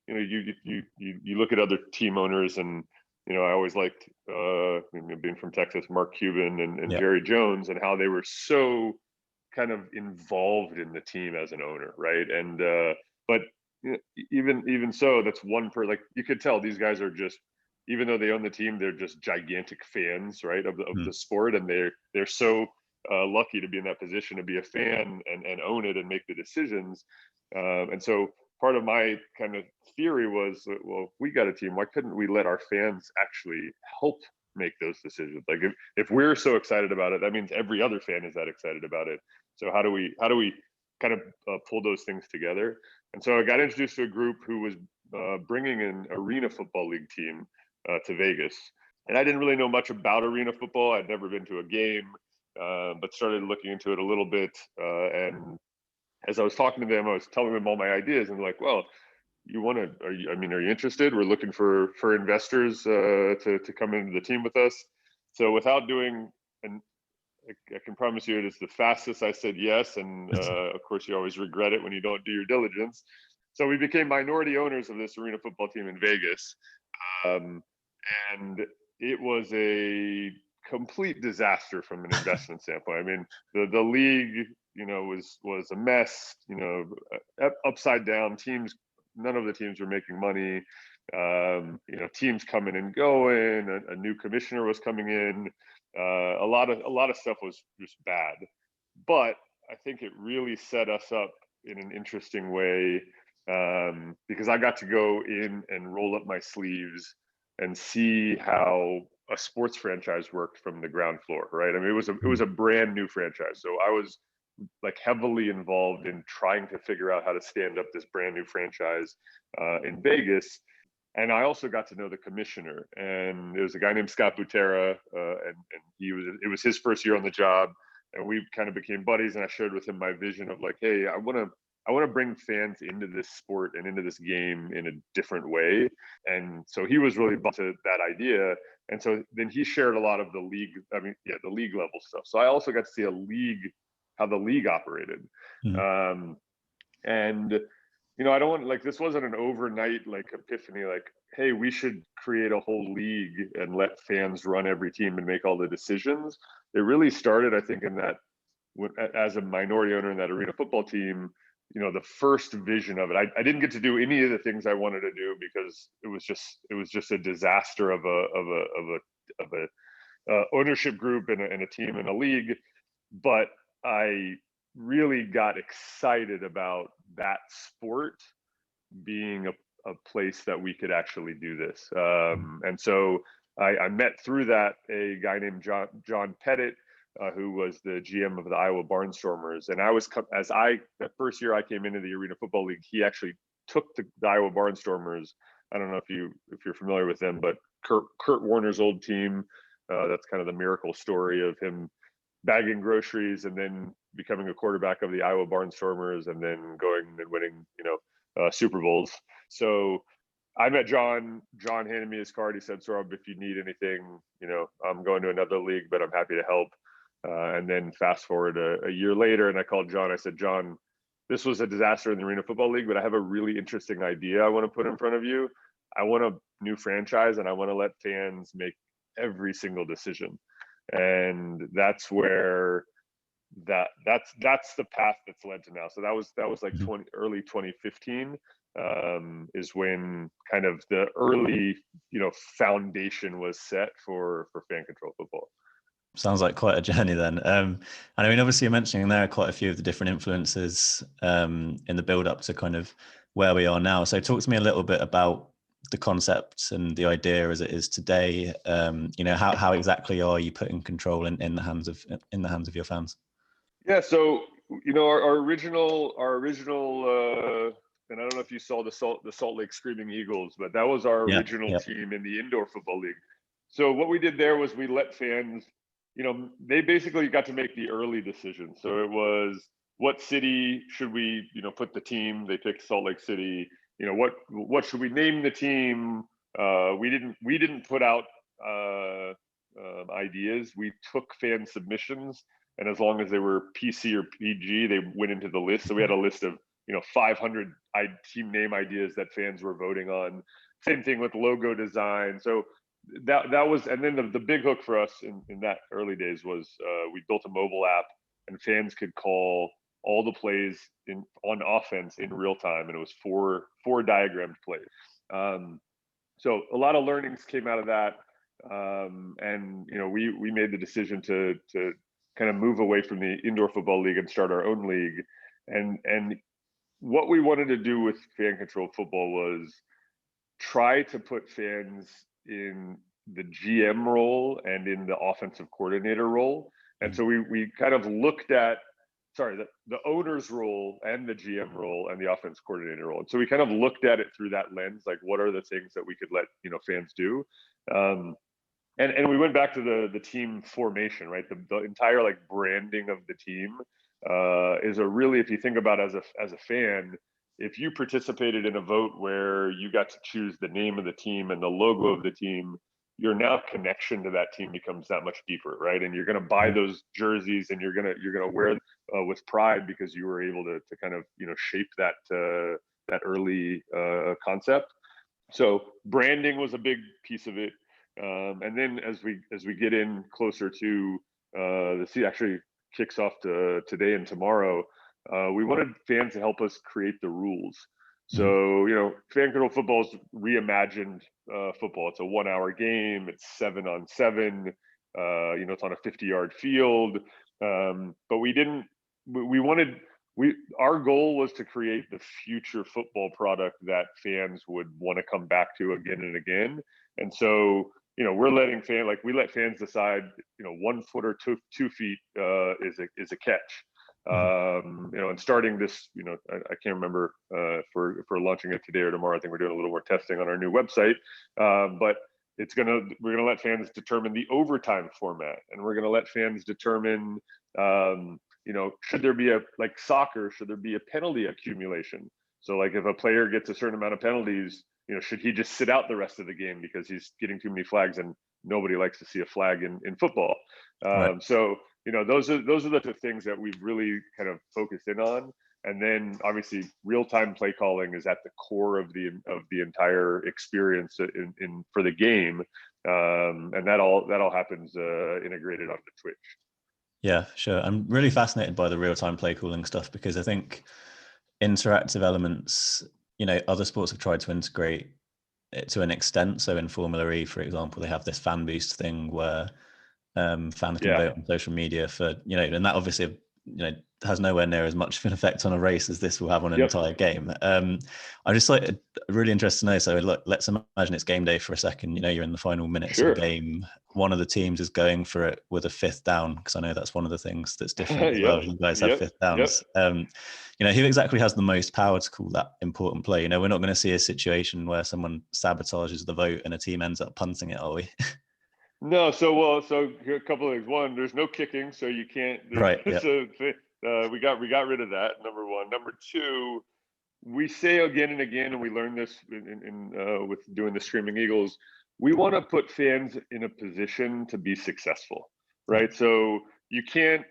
you look at other team owners, and I always liked being from Texas, Mark Cuban and Jerry Jones, and how they were so kind of involved in the team as an owner, right? And but even so, that's one you could tell these guys are just, even though they own the team, they're just gigantic fans, right, of the sport, and they're so lucky to be in that position to be a fan and own it and make the decisions. And so part of my kind of theory was, well, if we got a team, why couldn't we let our fans actually help make those decisions? Like, if we're so excited about it, that means every other fan is that excited about it. So how do we kind of pull those things together? And so I got introduced to a group who was bringing an arena football league team to Vegas. And I didn't really know much about arena football. I'd never been to a game, but started looking into it a little bit. And as I was talking to them, I was telling them all my ideas, and they're like, well, are you interested? We're looking for investors to come into the team with us. So without doing, and I can promise you, it is the fastest I said yes. And of course, you always regret it when you don't do your diligence. So we became minority owners of this arena football team in Vegas. And it was a complete disaster from an investment standpoint. I mean, the league, was a mess, upside down. Teams, none of the teams were making money. Teams coming and going. A new commissioner was coming in. A lot of stuff was just bad. But I think it really set us up in an interesting way, because I got to go in and roll up my sleeves and see how a sports franchise worked from the ground floor, right? I mean, it was a brand new franchise. So I was heavily involved in trying to figure out how to stand up this brand new franchise in Vegas. And I also got to know the commissioner, and there was a guy named Scott Butera, and it was his first year on the job, and we kind of became buddies. And I shared with him my vision of hey, I want to bring fans into this sport and into this game in a different way. And so he was really bought to that idea. And so then he shared a lot of the league level stuff. So I also got to see a league the league operated. Mm. And I don't want, like, this wasn't an overnight like epiphany, like, hey, we should create a whole league and let fans run every team and make all the decisions. It really started, I think, in that, as a minority owner in that arena football team, the first vision of it. I didn't get to do any of the things I wanted to do because it was just a disaster of a ownership group and a team and a league. But I really got excited about that sport being a place that we could actually do this. And so I met through that a guy named John Pettit, who was the GM of the Iowa Barnstormers. And the first year I came into the Arena Football League, he actually took the Iowa Barnstormers. I don't know if you're familiar with them, but Kurt Warner's old team. That's kind of the miracle story of him bagging groceries and then becoming a quarterback of the Iowa Barnstormers and then going and winning, Super Bowls. So I met John. John handed me his card. He said, "Sohrob, if you need anything, I'm going to another league, but I'm happy to help." And then fast forward a year later, and I called John. I said, "John, this was a disaster in the Arena Football League, but I have a really interesting idea I want to put in front of you. I want a new franchise, and I want to let fans make every single decision." And that's where that's the path that's led to now. So that was like early 2015 is when kind of the early foundation was set for fan control football. Sounds like quite a journey then. And I mean, obviously you're mentioning there quite a few of the different influences in the build up to kind of where we are now. So talk to me a little bit about the concept and the idea as it is today. How exactly are you putting control in the hands of your fans? Yeah, so our original, and I don't know if you saw the Salt Lake Screaming Eagles, but that was our original team in the indoor football league. So what we did there was we let fans, they basically got to make the early decision. So it was, what city should we, put the team? They picked Salt Lake City. What should we name the team? We didn't put out ideas. We took fan submissions, and as long as they were PC or PG, they went into the list. So we had a list of 500 team name ideas that fans were voting on. Same thing with logo design. So that was, and then the big hook for us in that early days was we built a mobile app, and fans could call all the plays on offense in real time, and it was four diagrammed plays. So a lot of learnings came out of that, and we made the decision to kind of move away from the indoor football league and start our own league. And what we wanted to do with fan control football was try to put fans in the GM role and in the offensive coordinator role. And so we kind of looked at the owner's role and the GM role and the offense coordinator role. And so we kind of looked at it through that lens, like what are the things that we could let fans do. And we went back to the team formation, right? The entire like branding of the team is if you think about as a fan, if you participated in a vote where you got to choose the name of the team and the logo of the team, your now connection to that team becomes that much deeper, right? And you're going to buy those jerseys, and you're going to wear with pride because you were able to kind of shape that early concept. So branding was a big piece of it. And then as we get in closer to the season actually kicks off to today and tomorrow, we wanted fans to help us create the rules. So fan control football is reimagined football. It's a 1 hour game. It's 7-on-7. It's on a 50-yard field. But our goal was to create the future football product that fans would want to come back to again and again. And so we're letting we let fans decide 1 foot or 2 feet is a catch. And starting this, I can't remember if we're launching it today or tomorrow. I think we're doing a little more testing on our new website. But we're gonna let fans determine the overtime format, and we're gonna let fans determine, should there be like soccer, should there be a penalty accumulation? So like if a player gets a certain amount of penalties, should he just sit out the rest of the game because he's getting too many flags, and nobody likes to see a flag in football. Right. So those are the things that we've really kind of focused in on. And then obviously real-time play calling is at the core of the entire experience in for the game, and that all happens integrated onto Twitch. Yeah, sure. I'm really fascinated by the real-time play calling stuff, because I think interactive elements, other sports have tried to integrate it to an extent. So in Formula E, for example, they have this fan boost thing where fans can vote on social media for, and that obviously, has nowhere near as much of an effect on a race as this will have on an entire game. I'm just really interested to know. So let's imagine it's game day for a second. You're in the final minutes of the game. One of the teams is going for it with a fifth down, because I know that's one of the things that's different as well. You guys have fifth downs. Who exactly has the most power to call that important play? We're not going to see a situation where someone sabotages the vote and a team ends up punting it, are we? No, so here are a couple of things. One, there's no kicking, so you can't. Right. Yeah. So we got rid of that. Number one. Number two, we say again and again, and we learned this with doing the Screaming Eagles. We want to put fans in a position to be successful, right? So you can't,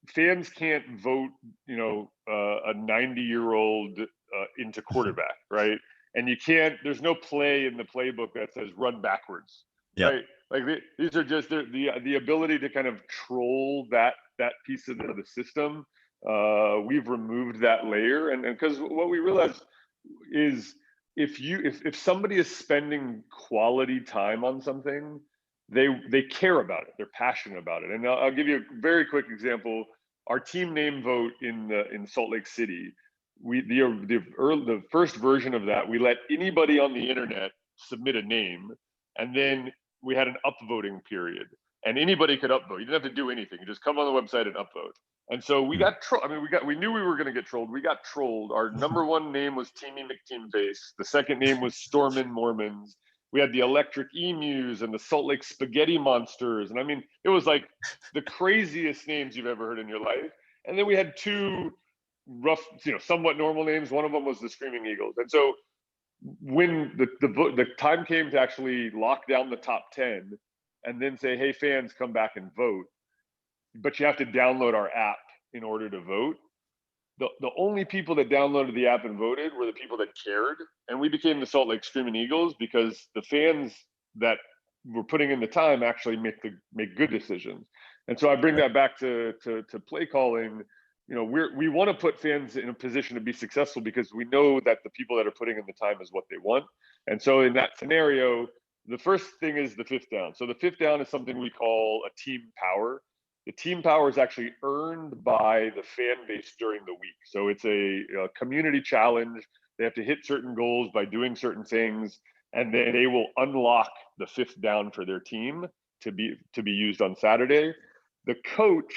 fans can't vote, a 90-year-old into quarterback, right? And you can't. There's no play in the playbook that says run backwards, right? Like these are just the ability to kind of troll that piece of the system. We've removed that layer, and because what we realized is if somebody is spending quality time on something, they care about it, they're passionate about it. And I'll give you a very quick example. Our team name vote in Salt Lake City, the first version of that, we let anybody on the internet submit a name, and then we had an upvoting period, and anybody could upvote. You didn't have to do anything. You just come on the website and upvote. And so we got trolled. We knew we were going to get trolled. We got trolled. Our number one name was Teamy McTeamface. The second name was Stormin' Mormons. We had the Electric Emus and the Salt Lake Spaghetti Monsters. And it was like the craziest names you've ever heard in your life. And then we had two rough, somewhat normal names. One of them was the Screaming Eagles. And so when the time came to actually lock down the top 10 and then say, hey, fans, come back and vote, but you have to download our app in order to vote. The only people that downloaded the app and voted were the people that cared. And we became the Salt Lake Screaming Eagles because the fans that were putting in the time actually make good decisions. And so I bring that back to play calling. We want to put fans in a position to be successful because we know that the people that are putting in the time is what they want. And so in that scenario, the first thing is the fifth down. So the fifth down is something we call a team power. The team power is actually earned by the fan base during the week. So it's a community challenge. They have to hit certain goals by doing certain things, and then they will unlock the fifth down for their team to be used on Saturday. The coach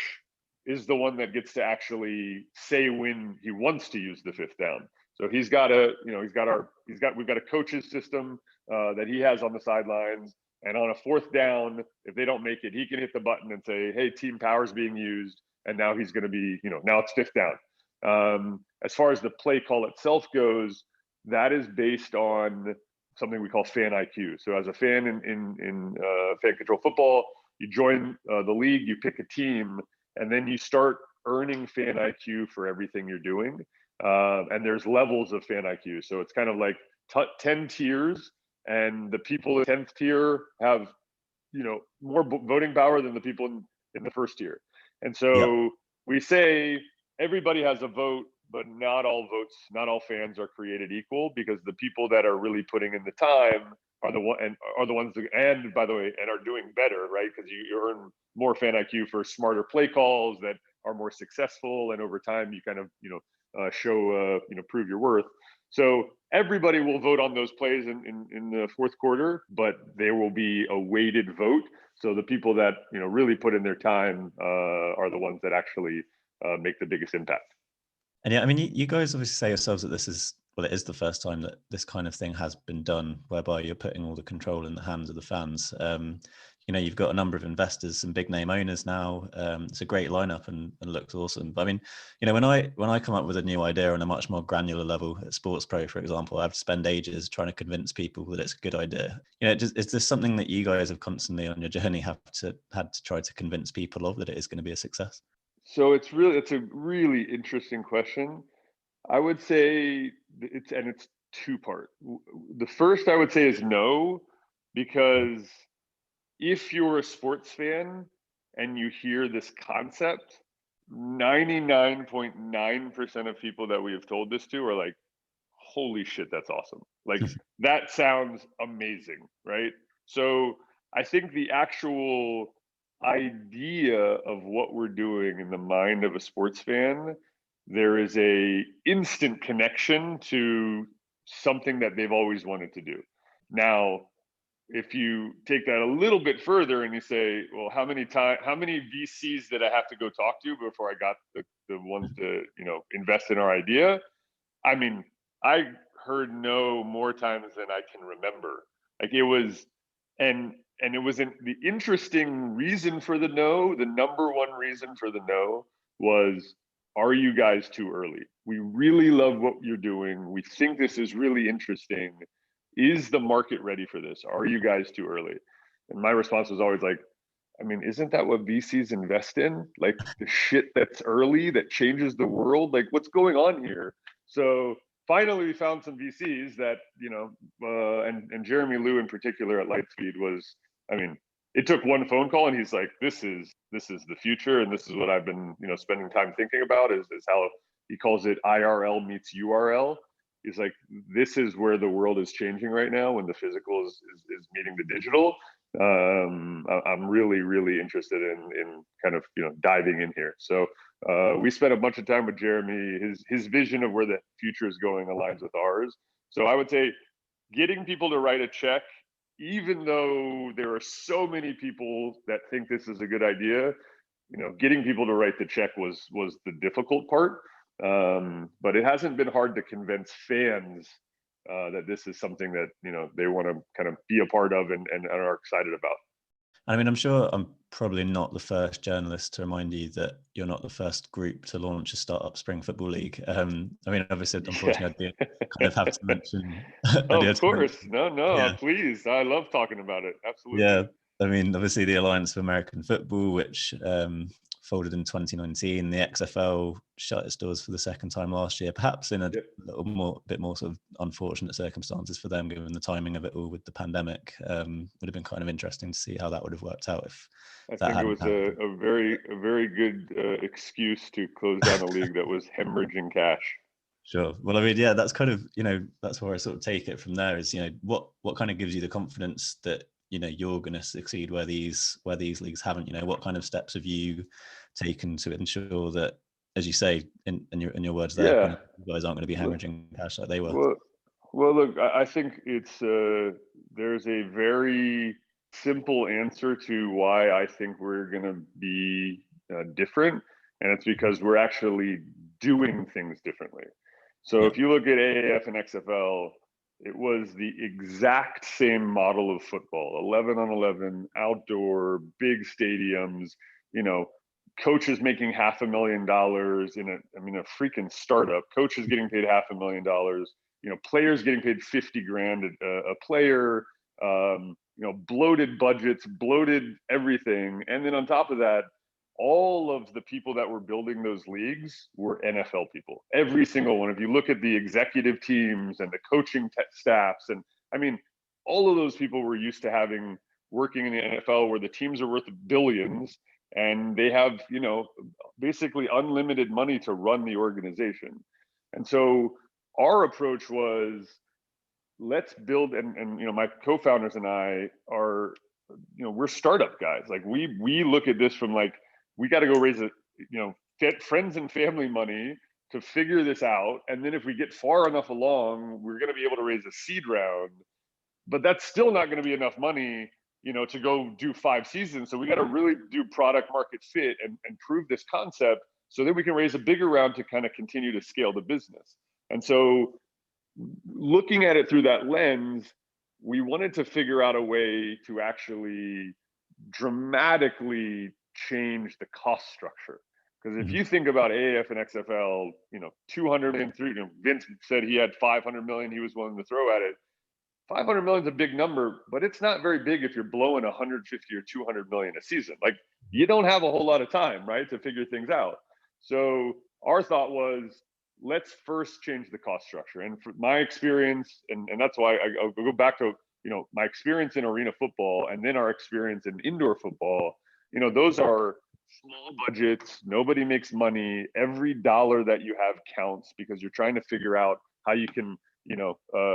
is the one that gets to actually say when he wants to use the fifth down. So we've got a coach's system that he has on the sidelines. And on a fourth down, if they don't make it, he can hit the button and say, hey, team power's being used. And now he's going to be, now it's fifth down. As far as the play call itself goes, that is based on something we call fan IQ. So as a fan in fan control football, you join the league, you pick a team, and then you start earning fan IQ for everything you're doing. And there's levels of fan IQ. So it's kind of like 10 tiers. And the people in the 10th tier have, more voting power than the people in the first tier. And so we say everybody has a vote, but not all fans are created equal, because the people that are really putting in the time are the ones that, and by the way, and are doing better, right? Because you earn more fan IQ for smarter play calls that are more successful, and over time you kind of show prove your worth. So everybody will vote on those plays in the fourth quarter, but there will be a weighted vote. So the people that really put in their time are the ones that actually make the biggest impact. And you guys obviously say yourselves that it is the first time that this kind of thing has been done, whereby you're putting all the control in the hands of the fans. you've got a number of investors, some big name owners now. It's a great lineup and looks awesome. But I mean, when I come up with a new idea on a much more granular level at SportsPro, for example, I have to spend ages trying to convince people that it's a good idea. Is this something that you guys have constantly on your journey had to try to convince people of, that it is going to be a success? So it's a really interesting question. I would say it's two-part. The first I would say is no, because if you're a sports fan and you hear this concept, 99.9% of people that we have told this to are like, holy shit, that's awesome. Like, that sounds amazing, right? So I think the actual idea of what we're doing in the mind of a sports fan, there is a instant connection to something that they've always wanted to do. Now, if you take that a little bit further and you say, well, how many VCs did I have to go talk to before I got the ones to, invest in our idea? I mean, I heard no more times than I can remember. Like, it was, and it was the interesting reason for the no, the number one reason for the no was, are you guys too early? We really love what you're doing. We think this is really interesting. Is the market ready for this? Are you guys too early? And my response was always like, I mean, isn't that what VCs invest in? Like, the shit that's early that changes the world? Like, what's going on here? So finally we found some VCs that, and Jeremy Liu in particular at Lightspeed was, I mean, it took one phone call and he's like, this is the future, and this is what I've been, spending time thinking about, is how he calls it IRL meets URL. He's like, this is where the world is changing right now, when the physical is meeting the digital. I'm really, really interested in kind of, diving in here. So we spent a bunch of time with Jeremy. His vision of where the future is going aligns with ours. So I would say getting people to write a check, even though there are so many people that think this is a good idea, getting people to write the check was the difficult part. But it hasn't been hard to convince fans that this is something that they want to kind of be a part of and are excited about. I mean, I'm sure I'm probably not the first journalist to remind you that you're not the first group to launch a startup spring football league. I mean, obviously, unfortunately, I kind of have to mention. Of course, no, yeah. Please. I love talking about it. Absolutely. Yeah, I mean, obviously, the Alliance for American Football, which folded in 2019, the XFL shut its doors for the second time last year, perhaps in a bit more sort of unfortunate circumstances for them, given the timing of it all with the pandemic. Would have been kind of interesting to see how that would have worked out if I think it was a very good excuse to close down a league that was hemorrhaging cash. Sure. Well, I mean, yeah, that's kind of, that's where I sort of take it from there is, what kind of gives you the confidence that you're going to succeed where these leagues haven't. What kind of steps have you taken to ensure that, as you say in your words there, you guys aren't going to be hemorrhaging cash like they were? Well, look, I think it's there's a very simple answer to why I think we're going to be different, and it's because we're actually doing things differently. So if you look at AAF and XFL, it was the exact same model of football, 11 on 11, outdoor, big stadiums, coaches making $500,000 in a freaking startup, coaches getting paid $500,000, players getting paid $50,000 a player, bloated budgets, bloated everything. And then on top of that, all of the people that were building those leagues were NFL people. Every single one. If you look at the executive teams and the coaching staffs, and I mean, all of those people were used to working in the NFL, where the teams are worth billions and they have, basically unlimited money to run the organization. And so our approach was, let's build, and my co-founders and I are, we're startup guys. Like, we look at this from like, we got to go raise get friends and family money to figure this out. And then if we get far enough along, we're going to be able to raise a seed round, but that's still not going to be enough money, to go do 5 seasons. So we got to really do product market fit and prove this concept, so then we can raise a bigger round to kind of continue to scale the business. And so looking at it through that lens, we wanted to figure out a way to actually dramatically changed the cost structure. Because if you think about AAF and XFL, 200 million, Vince said he had 500 million he was willing to throw at it. 500 million is a big number, but it's not very big if you're blowing 150 or 200 million a season. Like, you don't have a whole lot of time, right, to figure things out. So our thought was, let's first change the cost structure. And for my experience, and that's why I'll go back to, my experience in arena football and then our experience in indoor football, those are small budgets. Nobody makes money. Every dollar that you have counts because you're trying to figure out how you can,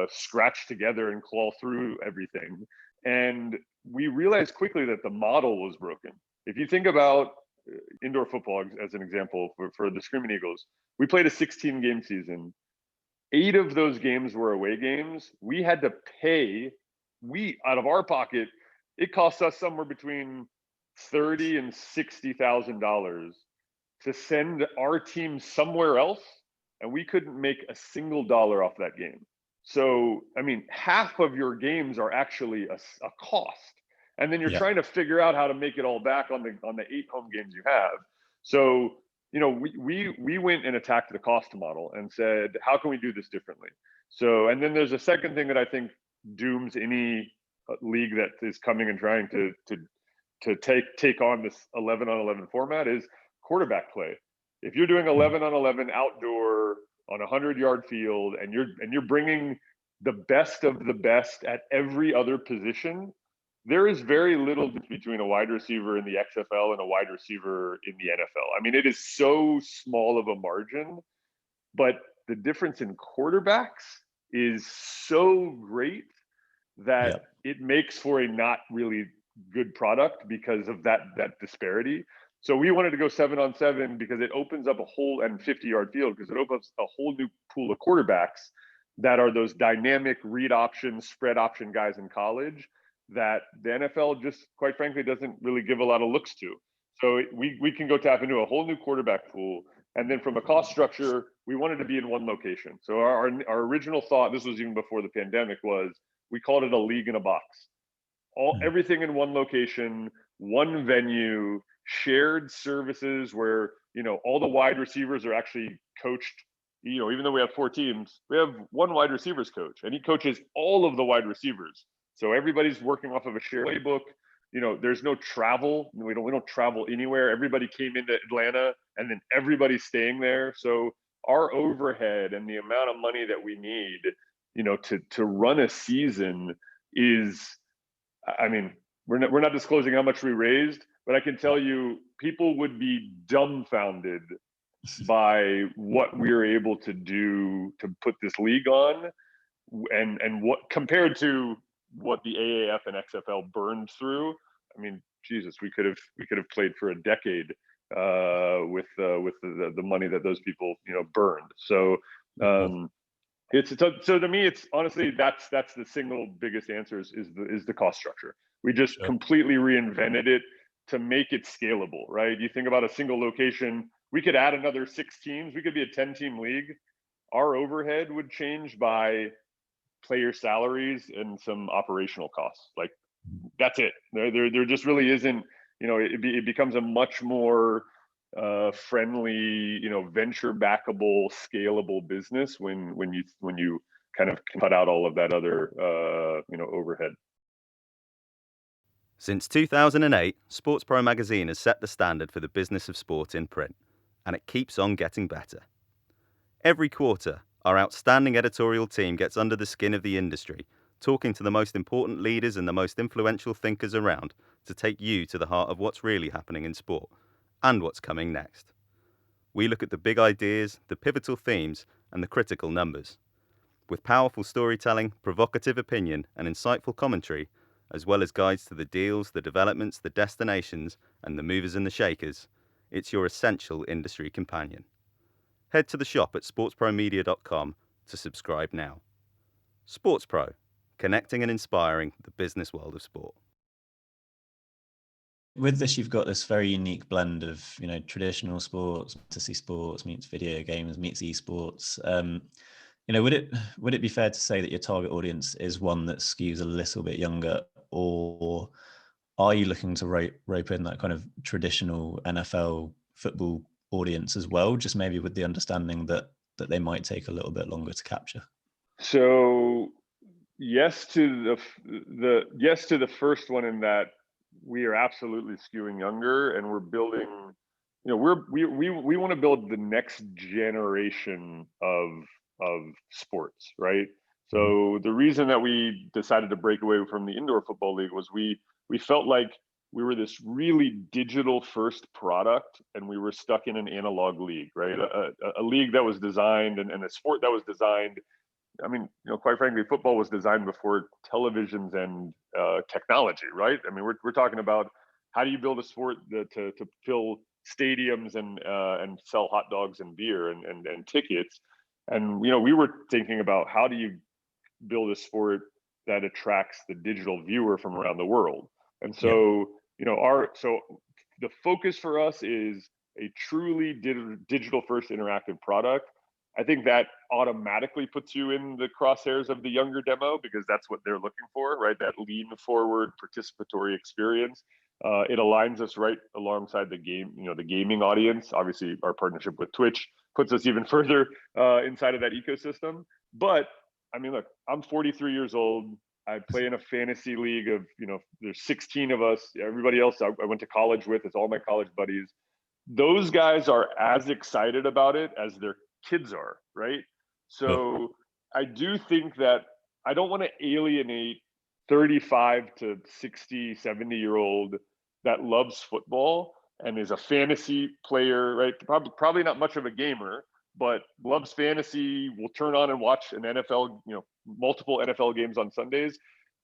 scratch together and claw through everything. And we realized quickly that the model was broken. If you think about indoor football as an example for the Screaming Eagles, we played a 16-game season. 8 of those games were away games. We had to pay, out of our pocket, it cost us somewhere between $30,000 and $60,000 to send our team somewhere else, and we couldn't make a single dollar off that game. So, I mean, half of your games are actually a cost, and then you're trying to figure out how to make it all back on the 8 home games you have. So, we went and attacked the cost model and said, how can we do this differently? So, and then there's a second thing that I think dooms any league that is coming and trying to take on this 11-on-11 format is quarterback play. If you're doing 11-on-11 outdoor on a 100-yard field and you're bringing the best of the best at every other position, there is very little between a wide receiver in the XFL and a wide receiver in the NFL. I mean, it is so small of a margin, but the difference in quarterbacks is so great that it makes for a not really good product because of that disparity. So we wanted to go 7-on-7 because it opens up a whole, and 50-yard field, because it opens a whole new pool of quarterbacks that are those dynamic read option, spread option guys in college that the NFL just, quite frankly, doesn't really give a lot of looks to. So we can go tap into a whole new quarterback pool. And then from a cost structure, we wanted to be in one location. So our original thought, this was even before the pandemic, was we called it a league in a box. Everything in one location, one venue, shared services where, all the wide receivers are actually coached. Even though we have 4 teams, we have one wide receivers coach, and he coaches all of the wide receivers. So everybody's working off of a shared playbook. There's no travel. We don't travel anywhere. Everybody came into Atlanta, and then everybody's staying there. So our overhead and the amount of money that we need, to run a season is, I mean, we're not disclosing how much we raised, but I can tell you people would be dumbfounded by what we're able to do to put this league on, and what compared to what the AAF and XFL burned through. I mean, Jesus, we could have played for a decade with the money that those people burned. So so to me, it's honestly that's the single biggest answer is the cost structure. We just completely reinvented it to make it scalable, right? You think about a single location, we could add another 6 teams. We could be a 10-team league. Our overhead would change by player salaries and some operational costs. Like, that's it. There just really isn't, it becomes a much more friendly, venture backable, scalable business when you kind of cut out all of that other, overhead. Since 2008, SportsPro magazine has set the standard for the business of sport in print, and it keeps on getting better. Every quarter, our outstanding editorial team gets under the skin of the industry, talking to the most important leaders and the most influential thinkers around to take you to the heart of what's really happening in sport and what's coming next. We look at the big ideas, the pivotal themes, and the critical numbers. With powerful storytelling, provocative opinion, and insightful commentary, as well as guides to the deals, the developments, the destinations, and the movers and the shakers, it's your essential industry companion. Head to the shop at sportspromedia.com to subscribe now. SportsPro, connecting and inspiring the business world of sport. With this, you've got this very unique blend of, traditional sports, fantasy sports meets video games, meets esports. Would it be fair to say that your target audience is one that skews a little bit younger, or are you looking to rope in that kind of traditional NFL football audience as well, just maybe with the understanding that they might take a little bit longer to capture? So yes to the first one, in that we are absolutely skewing younger, and we're building, we want to build the next generation of sports, right? So the reason that we decided to break away from the indoor football league was we felt like we were this really digital first product, and we were stuck in an analog league, right? A league that was designed, and a sport that was designed. I mean, quite frankly, football was designed before televisions and technology, right? I mean, we're talking about how do you build a sport to fill stadiums and sell hot dogs and beer and tickets. And, we were thinking about how do you build a sport that attracts the digital viewer from around the world. And so, so the focus for us is a truly digital first interactive product. I think that automatically puts you in the crosshairs of the younger demo, because that's what they're looking for, right? That lean forward participatory experience. It aligns us right alongside the game, the gaming audience. Obviously, our partnership with Twitch puts us even further inside of that ecosystem. But I mean, look, I'm 43 years old. I play in a fantasy league of, there's 16 of us. Everybody else I went to college with, it's all my college buddies. Those guys are as excited about it as their kids are, right? So I do think that I don't want to alienate 35 to 60, 70-year-old that loves football and is a fantasy player, right? Probably not much of a gamer, but loves fantasy, will turn on and watch an NFL, multiple NFL games on Sundays.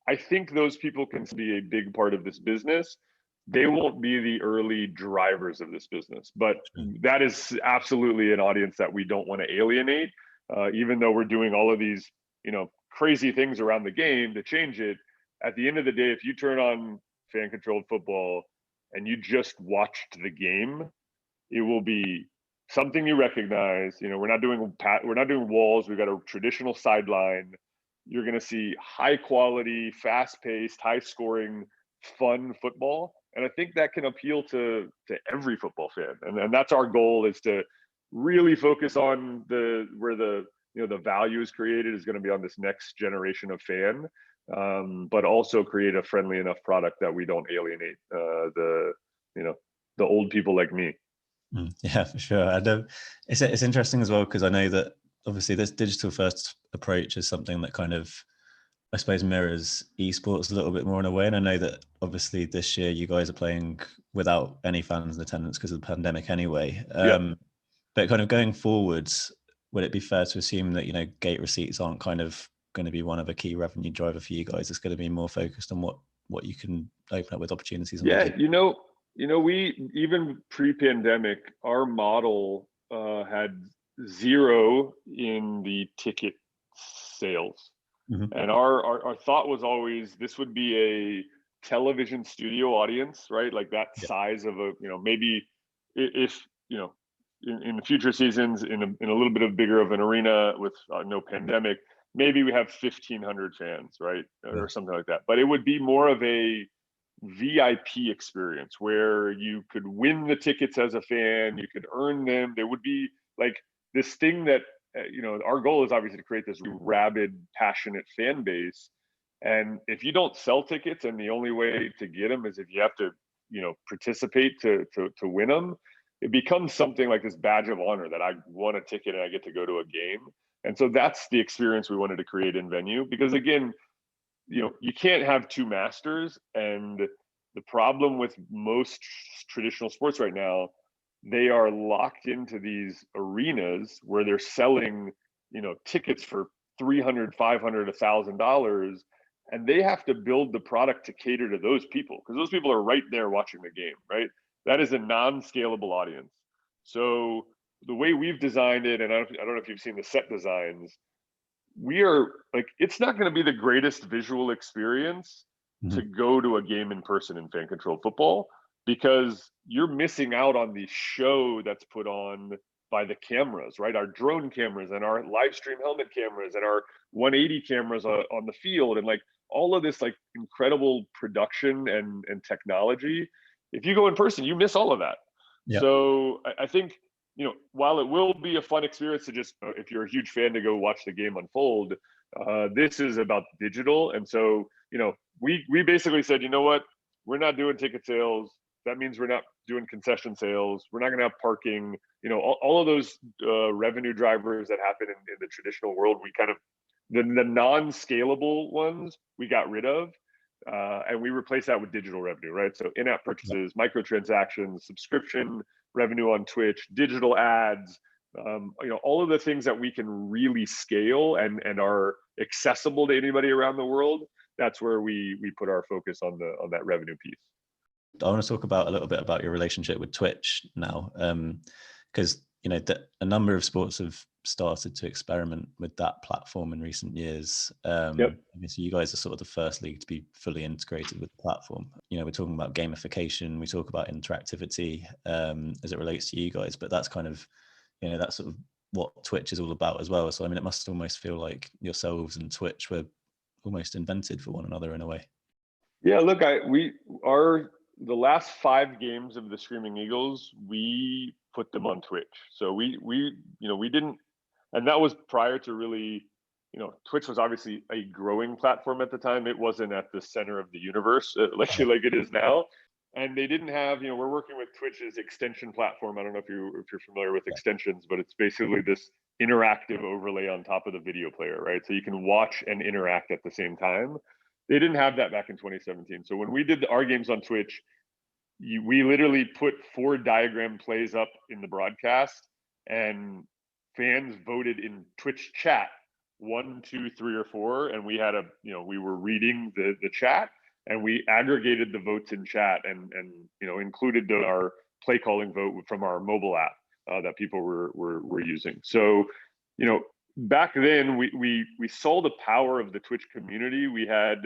I think those people can be a big part of this business. They won't be the early drivers of this business, but that is absolutely an audience that we don't want to alienate, even though we're doing all of these, crazy things around the game to change it. At the end of the day, if you turn on fan-controlled football and you just watched the game, it will be something you recognize. We're not doing walls. We've got a traditional sideline. You're going to see high quality, fast-paced, high-scoring, fun football. And I think that can appeal to every football fan. And that's our goal, is to really focus on where the value is created is going to be on this next generation of fan, but also create a friendly enough product that we don't alienate the old people like me. Yeah, for sure. And it's interesting as well, because I know that obviously this digital first approach is something that kind of, I suppose, mirrors esports a little bit more in a way. And I know that obviously this year you guys are playing without any fans in attendance because of the pandemic anyway. But kind of going forwards, would it be fair to assume that, gate receipts aren't kind of going to be one of a key revenue driver for you guys? It's going to be more focused on what you can open up with opportunities. We, even pre-pandemic, our model had zero in the ticket sales. Mm-hmm. And our thought was always this would be a television studio audience, right? Like that size of maybe if, in the future seasons, in a little bit of bigger of an arena with no pandemic, maybe we have 1,500 fans, right? Or something like that. But it would be more of a VIP experience where you could win the tickets as a fan, you could earn them. There would be like this thing that, our goal is obviously to create this rabid, passionate fan base. And if you don't sell tickets and the only way to get them is if you have to, participate to win them, it becomes something like this badge of honor that I won a ticket and I get to go to a game. And so that's the experience we wanted to create in venue, because again, you can't have two masters. And the problem with most traditional sports right now, they are locked into these arenas where they're selling, tickets for $300, $500, $1,000, and they have to build the product to cater to those people, because those people are right there watching the game, right? That is a non-scalable audience. So the way we've designed it, and I don't know if you've seen the set designs, we are like, it's not going to be the greatest visual experience to go to a game in person in fan controlled football, because you're missing out on the show that's put on by the cameras, right? Our drone cameras and our live stream helmet cameras and our 180 cameras on the field, and like all of this like incredible production and technology. If you go in person, you miss all of that. Yeah. So I think, while it will be a fun experience to just, if you're a huge fan, to go watch the game unfold, this is about digital. And so, we basically said, you know what, we're not doing ticket sales. That means we're not doing concession sales. We're not going to have parking. All of those revenue drivers that happen in the traditional world, we kind of, the non-scalable ones, we got rid of. And we replaced that with digital revenue, right? So in-app purchases, microtransactions, subscription revenue on Twitch, digital ads, all of the things that we can really scale and are accessible to anybody around the world. That's where we put our focus on that revenue piece. I want to talk a little bit about your relationship with Twitch now, because a number of sports have started to experiment with that platform in recent years. Obviously, you guys are sort of the first league to be fully integrated with the platform. We're talking about gamification, we talk about interactivity as it relates to you guys, but that's kind of, that's sort of what Twitch is all about as well. So, it must almost feel like yourselves and Twitch were almost invented for one another in a way. Yeah, look, the last 5 games of the Screaming Eagles, we put them on Twitch. So we didn't, and that was prior to really, Twitch was obviously a growing platform at the time. It wasn't at the center of the universe like it is now. And they didn't have, we're working with Twitch's extension platform. I don't know if you're familiar with extensions, but it's basically this interactive overlay on top of the video player, right? So you can watch and interact at the same time. They didn't have that back in 2017. So when we did our games on Twitch, we literally put 4 diagram plays up in the broadcast, and fans voted in Twitch chat 1, 2, 3, or 4, and we had we were reading the chat, and we aggregated the votes in chat and included our play calling vote from our mobile app that people were using. So back then we saw the power of the Twitch community. We had,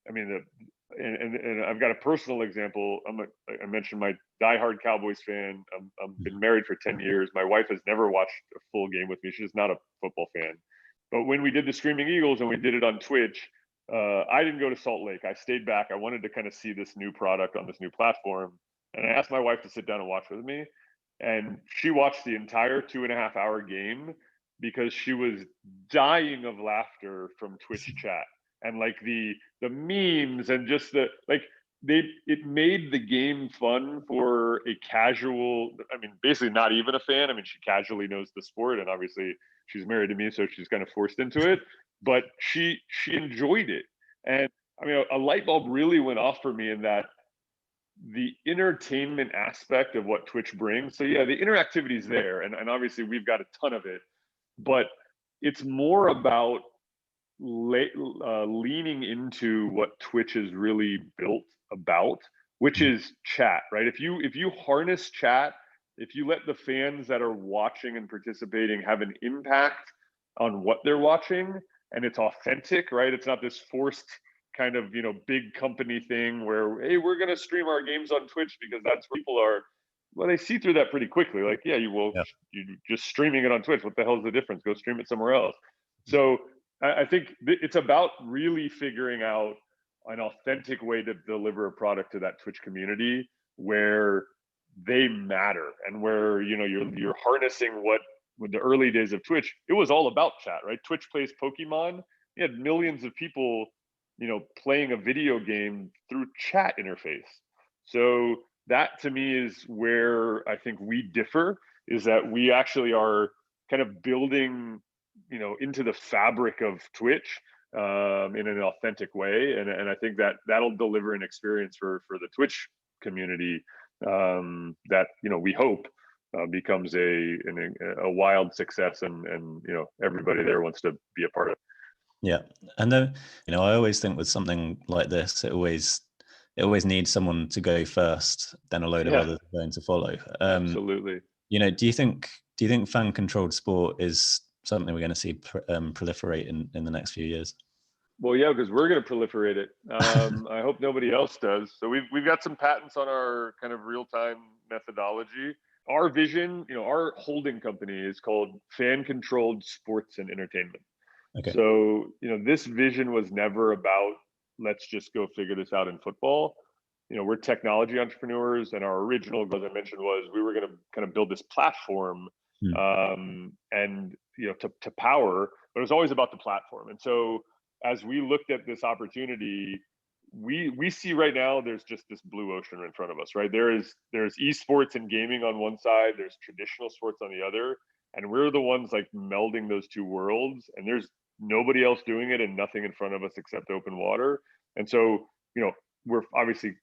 and I've got a personal example. I mentioned my diehard Cowboys fan. I've been married for 10 years. My wife has never watched a full game with me. She's not a football fan. But when we did the Screaming Eagles and we did it on Twitch, I didn't go to Salt Lake. I stayed back. I wanted to kind of see this new product on this new platform. And I asked my wife to sit down and watch with me. And she watched the entire 2.5-hour game because she was dying of laughter from Twitch chat. And like the memes and just it made the game fun for a casual, basically not even a fan. She casually knows the sport, and obviously she's married to me, so she's kind of forced into it, but she enjoyed it. And a light bulb really went off for me in that the entertainment aspect of what Twitch brings. So yeah, the interactivity is there, and obviously we've got a ton of it, but it's more about leaning into what Twitch is really built about, which is chat, right? If you harness chat, if you let the fans that are watching and participating have an impact on what they're watching, and it's authentic, right? It's not this forced kind of big company thing where, hey, we're going to stream our games on Twitch because that's where people are. Well, they see through that pretty quickly. Like, yeah, you just streaming it on Twitch. What the hell's the difference? Go stream it somewhere else. So I think it's about really figuring out an authentic way to deliver a product to that Twitch community where they matter, and where you're harnessing what, with the early days of Twitch, it was all about chat, right? Twitch plays Pokemon. You had millions of people playing a video game through chat interface. So that to me is where I think we differ, is that we actually are kind of building into the fabric of Twitch in an authentic way, and I think that'll deliver an experience for the Twitch community that we hope becomes a wild success, and everybody there wants to be a part of it. Yeah, and then I always think with something like this, it always needs someone to go first, then a load of others are going to follow. Absolutely. Do you think fan controlled sport is something we're going to see proliferate in the next few years? Well, yeah, because we're going to proliferate it. I hope nobody else does. So we've got some patents on our kind of real-time methodology. our vision, our holding company is called Fan Controlled Sports and Entertainment. Okay. So, this vision was never about, let's just go figure this out in football. We're technology entrepreneurs, and our original goal, as I mentioned, was we were going to kind of build this platform and, to power, but it was always about the platform. And so as we looked at this opportunity, we see right now there's just this blue ocean in front of us, right? There's esports and gaming on one side, there's traditional sports on the other, and we're the ones like melding those two worlds, and there's nobody else doing it and nothing in front of us except open water. And so, we're obviously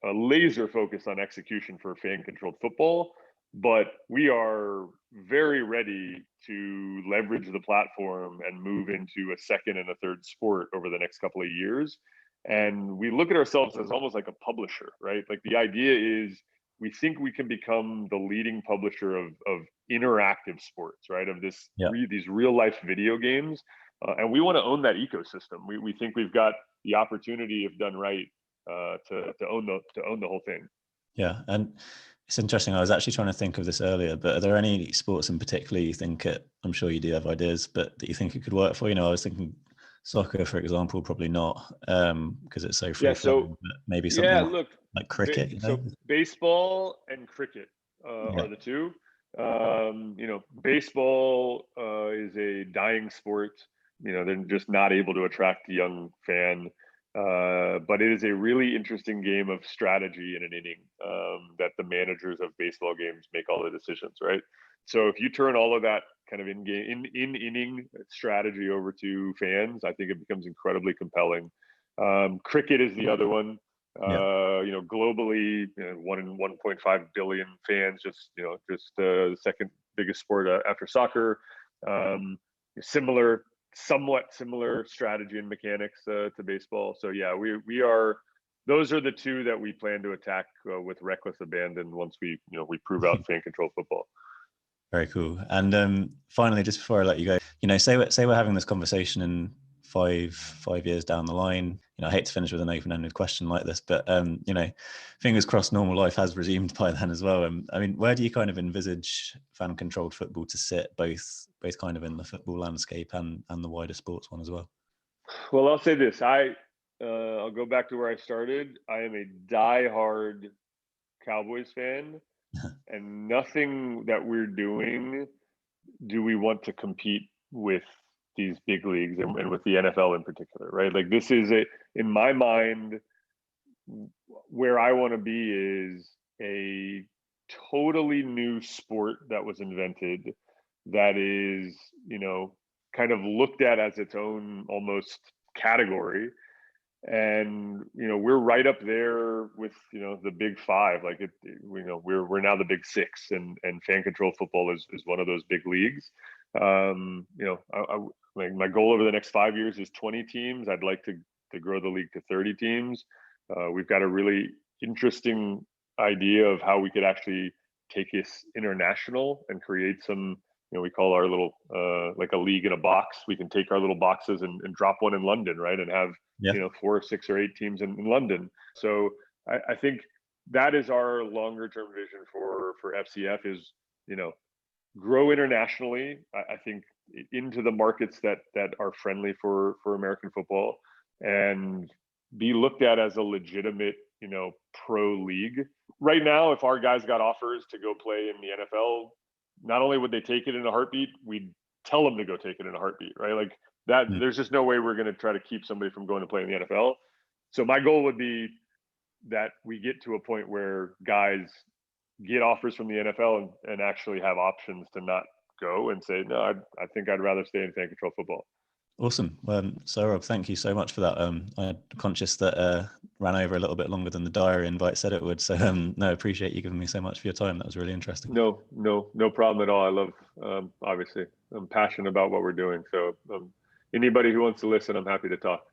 laser focused on execution for fan controlled football, but we are very ready to leverage the platform and move into a second and a third sport over the next couple of years. And we look at ourselves as almost like a publisher, right? Like the idea is we think we can become the leading publisher of interactive sports, right? Of these real life video games. And we want to own that ecosystem. We think we've got the opportunity, if done right, to own the whole thing. Yeah, and it's interesting. I was actually trying to think of this earlier, but are there any sports in particular you think I'm sure you do have ideas, but that you think it could work for? I was thinking soccer, for example, probably not, because it's so free flowing, but maybe something like cricket. So baseball and cricket are the two. Baseball is a dying sport. They're just not able to attract the young fan. But it is a really interesting game of strategy in an inning that the managers of baseball games make all the decisions, right? So if you turn all of that kind of in inning strategy over to fans, I think it becomes incredibly compelling. Cricket is the other one. Globally, 1.5 billion fans, just the second biggest sport after soccer. Somewhat similar strategy and mechanics to baseball. So yeah, we are. Those are the two that we plan to attack with reckless abandon once we prove out fan controlled football. Very cool. And finally, just before I let you go, say we're having this conversation in five years down the line. I hate to finish with an open-ended question like this, but fingers crossed normal life has resumed by then as well. Where do you kind of envisage fan-controlled football to sit, both kind of in the football landscape and the wider sports one as well? Well, I'll say this. I'll go back to where I started. I am a diehard Cowboys fan, and nothing that we're doing do we want to compete with these big leagues and with the NFL in particular, right? Like this is in my mind, where I want to be is a totally new sport that was invented that is, kind of looked at as its own almost category. And, we're right up there with, the big five, like we're now the big six, and fan controlled football is one of those big leagues. My goal over the next 5 years is 20 teams. I'd like to grow the league to 30 teams. We've got a really interesting idea of how we could actually take this international and create some, we call our little, like a league in a box. We can take our little boxes and drop one in London, right? And have, 4 or 6 or 8 teams in London. So I think that is our longer term vision for FCF is, grow internationally. I think into the markets that are friendly for American football, and be looked at as a legitimate, pro league. Right now, if our guys got offers to go play in the NFL, not only would they take it in a heartbeat, we'd tell them to go take it in a heartbeat, right? Like that, there's just no way we're going to try to keep somebody from going to play in the NFL. So my goal would be that we get to a point where guys get offers from the NFL and actually have options to not go and say, no, I think I'd rather stay in fan control football. Awesome. Well, Sohrob, thank you so much for that. I'm conscious that ran over a little bit longer than the diary invite said it would. So no, appreciate you giving me so much for your time. That was really interesting. No problem at all. I love, obviously, I'm passionate about what we're doing. So anybody who wants to listen, I'm happy to talk.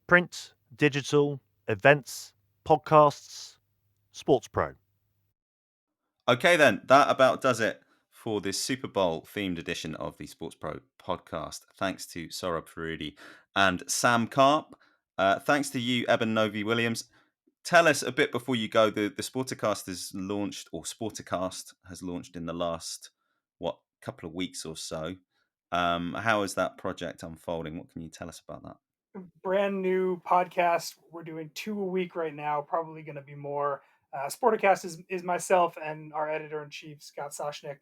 Print, digital, events, podcasts, SportsPro. Okay, then that about does it for this Super Bowl themed edition of the SportsPro podcast. Thanks to Sohrob Farudi and Sam Carp. Thanks to you, Eben Novy-Williams. tell us a bit before you go. The Sporticast has launched, or Sporticast has launched in the last couple of weeks or so. How is that project unfolding? What can you tell us about that? Brand new podcast. We're doing 2 a week right now. Probably going to be more. Sporticast is myself and our editor-in-chief Scott Soshnick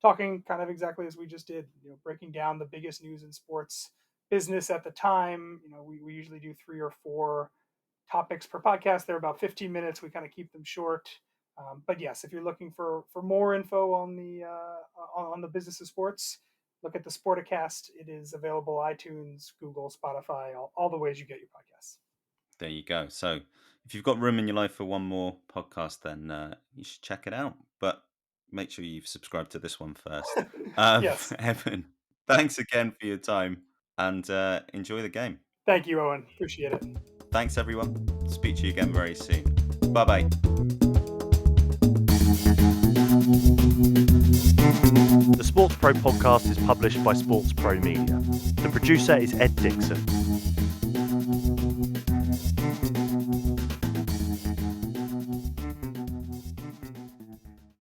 talking kind of exactly as we just did. Breaking down the biggest news in sports business at the time. We usually do 3 or 4 topics per podcast. They're about 15 minutes. We kind of keep them short. But yes, if you're looking for more info on the business of sports, look at the Sporticast. It is available iTunes, Google, Spotify, all the ways you get your podcasts. There you go. So if you've got room in your life for one more podcast, then you should check it out. But make sure you've subscribed to this one first. Yes. Evan, thanks again for your time, and enjoy the game. Thank you, Owen. Appreciate it. Thanks, everyone. Speak to you again very soon. Bye-bye. The SportsPro podcast is published by SportsPro Media. The producer is Ed Dixon.